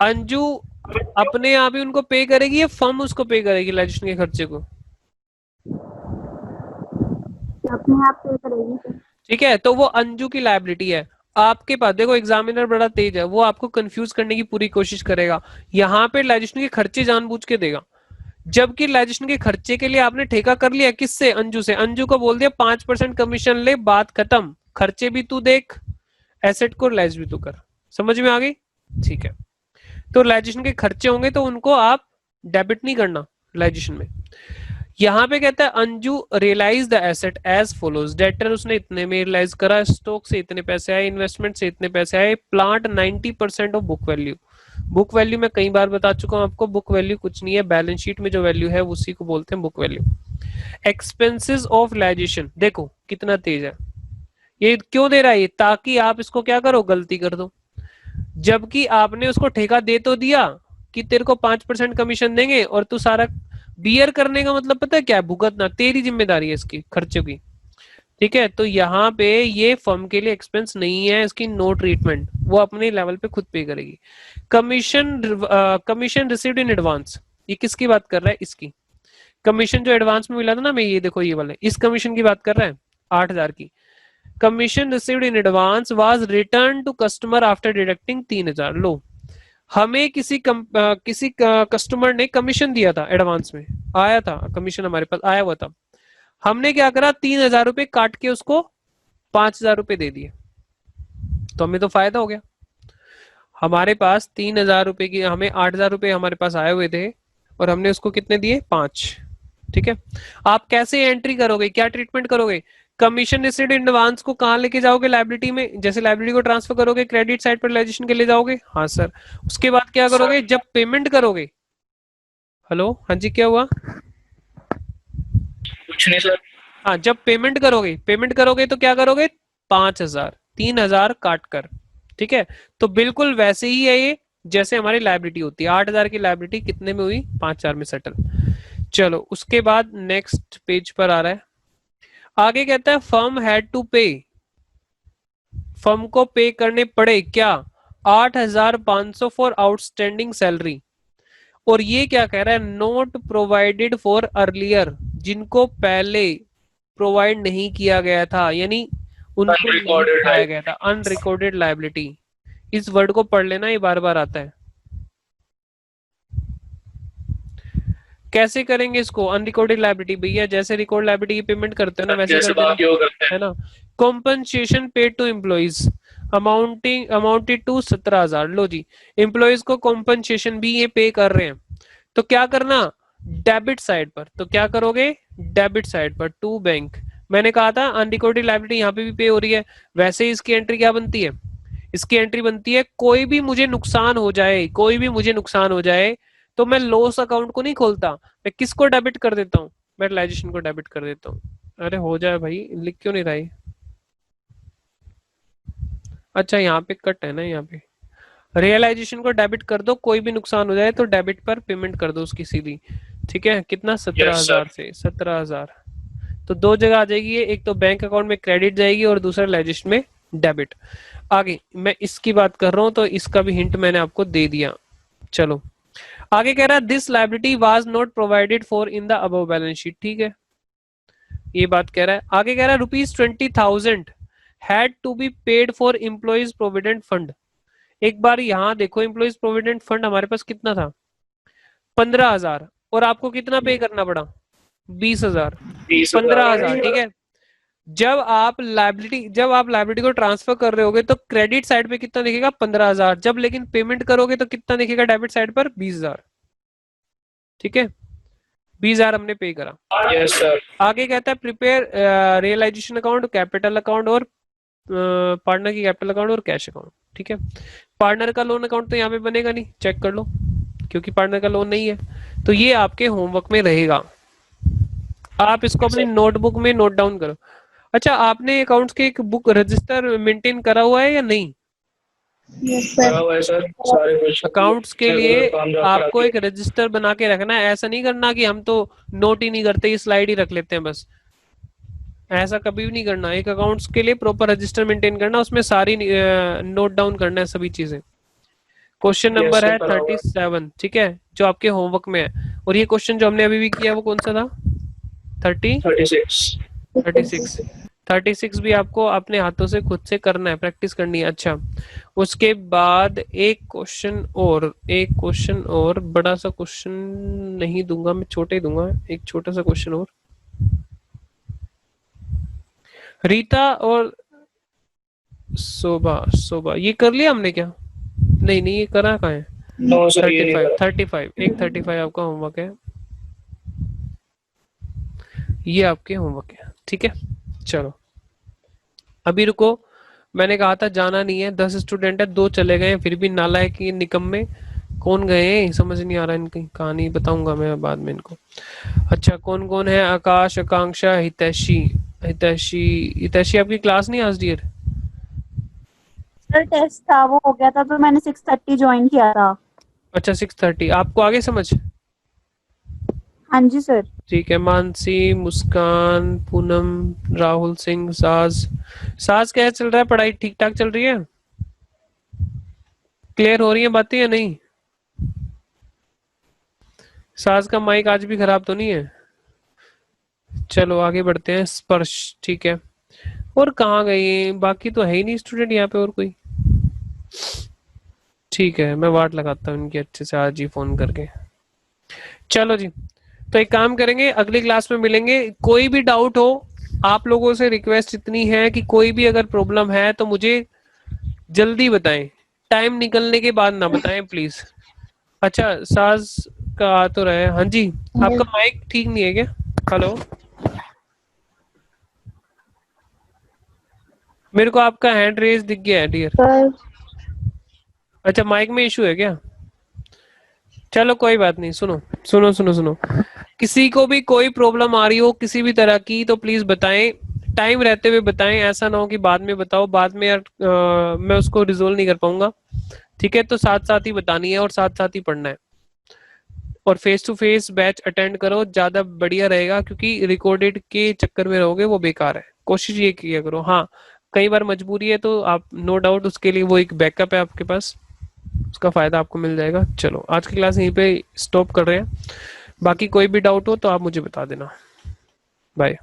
अंजू अपने आप ही उनको पे करेगी या फर्म उसको पे करेगी रियलाइजेशन के खर्चे को? अपने आप पे करेगी। ठीक है, तो वो अंजू की लायबिलिटी है। आपके पास देखो, एग्जामिनर बड़ा तेज है, वो आपको कंफ्यूज करने की पूरी कोशिश करेगा। यहाँ पे रियलाइजेशन के खर्चे जानबूझ के देगा, जबकि रियलाइजेशन के खर्चे के लिए आपने ठेका कर लिया किससे? अंजू से। अंजू को बोल दिया 5% कमीशन ले, बात खत्म। खर्चे भी तू देख, एसेट को रियलाइज भी तू कर। समझ में आ गई? ठीक है, तो रियलाइजेशन के खर्चे होंगे तो उनको आप डेबिट नहीं करना रियलाइजेशन में। यहाँ पे कहता है Anju realise the asset as follows. Debtor उसने इतने में रियलाइज करा, स्टॉक से इतने पैसे आए, इन्वेस्टमेंट से इतने पैसे आए, plant 90% of book value. Book value मैं कई बार बता चुका हूं आपको, बुक वैल्यू कुछ नहीं है, बैलेंस शीट में जो वैल्यू है उसी को बोलते हैं book value. Expenses of realisation, देखो कितना तेज है ये। क्यों दे रहा है ये? ताकि आप इसको क्या करो, गलती कर दो। जबकि आपने उसको ठेका दे तो दिया कि तेरे को 5% कमीशन देंगे, और तू सारा बियर करने का मतलब पता है क्या? भुगतना, तेरी जिम्मेदारी है इसकी खर्चों की। ठीक है, तो यहाँ पे ये फर्म के लिए एक्सपेंस नहीं है, इसकी नो ट्रीटमेंट, वो अपने लेवल पे खुद पे करेगी। कमीशन रिसीव्ड इन एडवांस, ये किसकी बात कर रहा है? इसकी कमीशन जो एडवांस में मिला था ना, मैं ये देखो ये वाले, इस कमीशन की बात कर रहा है 8,000 की। Commission received in advance was return to customer after deducting 3,000। लो, हमें किसी कस्टमर ने कमीशन दिया था, एडवांस में आया था कमीशन, हमारे पास आया हुआ था। हमने क्या करा? 3,000 रुपए काट के उसको 5,000 रुपए दे दिए, तो हमें तो फायदा हो गया। हमारे पास 3,000 रुपए की, हमें 8,000 रुपए हमारे पास आए हुए थे, और हमने उसको कितने दिए? 5। ठीक है, आप कैसे एंट्री करोगे, क्या ट्रीटमेंट करोगे? कमीशन रिसीव्ड इन एडवांस को कहां लेके जाओगे? लायबिलिटी में। जैसे लायबिलिटी को ट्रांसफर करोगे, क्रेडिट साइड पर रियलाइजेशन के ले जाओगे। हाँ सर। उसके बाद क्या करोगे? जब पेमेंट करोगे, हेलो, हाँ जी, क्या हुआ? कुछ नहीं सर। हाँ, जब पेमेंट करोगे तो क्या करोगे? 5,000, 3,000 काट कर। ठीक है, तो बिल्कुल वैसे ही है ये जैसे हमारी लायबिलिटी होती है। 8,000 की लायबिलिटी कितने में हुई? 5,000 में सेटल। चलो, उसके बाद नेक्स्ट पेज पर आ रहा है, आगे कहता है फर्म हैड टू पे, फर्म को पे करने पड़े क्या? 8,500 फॉर आउटस्टैंडिंग सैलरी। और ये क्या कह रहा है? नोट प्रोवाइडेड फॉर अर्लियर, जिनको पहले प्रोवाइड नहीं किया गया था, यानी उनको नहीं दिखाया गया था। अनरिकॉर्डेड लायबिलिटी, इस वर्ड को पढ़ लेना, ये बार बार आता है। कैसे करेंगे इसको? अनरिकॉर्डेड लायबिलिटी, भैया जैसे रिकॉर्ड लायबिलिटी की पेमेंट करते हो ना, वैसे जैसे बाकी वो करते हैं है ना। Compensation paid to employees amounted to 17,000। लो जी, एम्प्लॉइज को कॉम्पनसेशन भी ये पे कर रहे हैं, तो क्या करना? डेबिट साइड पर। तो क्या करोगे? डेबिट साइड पर टू बैंक। मैंने कहा था अनरिकॉर्डेड लायबिलिटी यहाँ पे भी पे हो रही है, वैसे ही इसकी एंट्री क्या बनती है? इसकी एंट्री बनती है कोई भी मुझे नुकसान हो जाए, कोई भी मुझे नुकसान हो जाए, तो मैं लॉस अकाउंट को नहीं खोलता, मैं किसको डेबिट कर देता हूँ? मैं रियलाइजेशन को डेबिट कर देता हूँ। अरे हो जाए भाई, लिख क्यों नहीं रहा है? अच्छा, यहाँ पे कट है ना, यहाँ पे रियलाइजेशन को डेबिट कर दो, कोई भी नुकसान हो जाए तो डेबिट पर पेमेंट कर दो उसकी सीधी। ठीक है, कितना? 17,000 से 17,000, तो दो जगह आ जाएगी ये, एक तो बैंक अकाउंट में क्रेडिट जाएगी और दूसरा रियलाइजेशन में डेबिट। आगे मैं इसकी बात कर रहा हूं, तो इसका भी हिंट मैंने आपको दे दिया। चलो आगे कह रहा है this liability was not provided for in the above balance sheet. ठीक है, ये बात कह रहा है। आगे कह रहा है ₹20,000 had to be paid for employees provident fund. एक बार यहां देखो, एम्प्लॉइज प्रोविडेंट फंड हमारे पास कितना था? 15,000, और आपको कितना पे करना पड़ा? 20,000। 15,000, ठीक है। जब आप लाइबिलिटी को ट्रांसफर कर रहे होगे तो क्रेडिट साइड पे कितना दिखेगा 15,000, जब लेकिन पेमेंट करोगे तो कितना दिखेगा डेबिट साइड पर 20,000। ठीक है, 20,000 हमने पे करा। Yes sir. आगे कहता है prepare realisation account, capital account और पार्टनर की कैपिटल अकाउंट और कैश अकाउंट। ठीक है, पार्टनर का लोन अकाउंट तो यहाँ पे बनेगा नहीं, चेक कर लो, क्योंकि पार्टनर का लोन नहीं है। तो ये आपके होमवर्क में रहेगा, आप इसको अपनी नोटबुक में नोट डाउन करो। अच्छा, आपने अकाउंट्स के एक बुक रजिस्टर मेंटेन करा हुआ है या नहीं? Yes, करा sir. हुआ है सर सारे कुछ। अकाउंट्स के लिए रेगुलर काम जो आपको कराती एक रजिस्टर बना के रखना है। ऐसा नहीं करना कि हम तो नोट ही नहीं करते, ये स्लाइड ही रख लेते हैं बस, ऐसा कभी भी नहीं करना। एक अकाउंट्स के लिए प्रॉपर रजिस्टर मेंटेन करना, उसमें सारी नोट डाउन करना है सभी चीजें। क्वेश्चन Yes, नंबर sir, है करा हुआ है। 37, ठीक है, जो आपके होमवर्क में है। और ये क्वेश्चन जो हमने अभी भी किया वो कौन सा था? 36। 36 भी आपको अपने हाथों से खुद से करना है, प्रैक्टिस करनी है। अच्छा, उसके बाद एक क्वेश्चन और बड़ा सा क्वेश्चन नहीं दूंगा मैं, छोटे ही दूंगा, एक छोटा सा क्वेश्चन और। रीता और शोभा ये कर लिया हमने क्या? नहीं, ये करा कहाँ है? नो सर ये नहीं 35 करा। 35 एक 35 आपका होमवर्क है, ये आपके होमवर्क है। ठीक है, चलो अभी रुको, मैंने कहा था जाना नहीं है, 10 स्टूडेंट है, 2 चले गए, फिर भी नालायक ये निकम्मे कौन गए समझ नहीं आ रहा, इनकी कहानी बताऊंगा मैं बाद में इनको। अच्छा, कौन कौन है? आकाश, आकांक्षा, हितैषी आपकी क्लास नहीं आज डियर? सर टेस्ट था वो हो गया था तो मैंने 6:30 ज्वाइन किया था। अच्छा 6:30, आपको आगे समझ? हाँ जी सर। ठीक है, मानसी, मुस्कान, पूनम, राहुल सिंह, साज कैसा चल रहा है? पढ़ाई ठीक ठाक चल रही है? क्लियर हो रही है बातें या नहीं? साज का माइक आज भी खराब तो नहीं है? चलो आगे बढ़ते हैं। स्पर्श, ठीक है, और कहाँ गई? बाकी तो है ही नहीं स्टूडेंट यहाँ पे और कोई। ठीक है, मैं वाट लगाता हूँ इनकी अच्छे से आज ही फोन करके। चलो जी, तो एक काम करेंगे, अगली क्लास में मिलेंगे। कोई भी डाउट हो, आप लोगों से रिक्वेस्ट इतनी है कि कोई भी अगर प्रॉब्लम है तो मुझे जल्दी बताएं, टाइम निकलने के बाद ना बताएं प्लीज। अच्छा, साज का आ तो रहा है। हाँ जी, आपका माइक ठीक नहीं है क्या? हेलो, मेरे को आपका हैंड रेज दिख गया है डियर। सर अच्छा, माइक में इशू है क्या? चलो कोई बात नहीं, सुनो, किसी को भी कोई प्रॉब्लम आ रही हो किसी भी तरह की तो प्लीज बताएं, टाइम रहते हुए बताएं, ऐसा ना हो कि बाद में बताओ, बाद में यार मैं उसको रिजोल्व नहीं कर पाऊंगा। ठीक है, तो साथ साथ ही बतानी है और साथ साथ ही पढ़ना है, और face to face batch attend करो, ज्यादा बढ़िया रहेगा, क्योंकि रिकॉर्डेड के चक्कर में रहोगे वो बेकार है। कोशिश ये किया करो। हाँ, कई बार मजबूरी है तो आप नो डाउट उसके लिए वो एक बैकअप है आपके पास, उसका फायदा आपको मिल जाएगा। चलो आज की क्लास यहीं पे स्टॉप कर रहे हैं, बाकी कोई भी डाउट हो तो आप मुझे बता देना। बाय।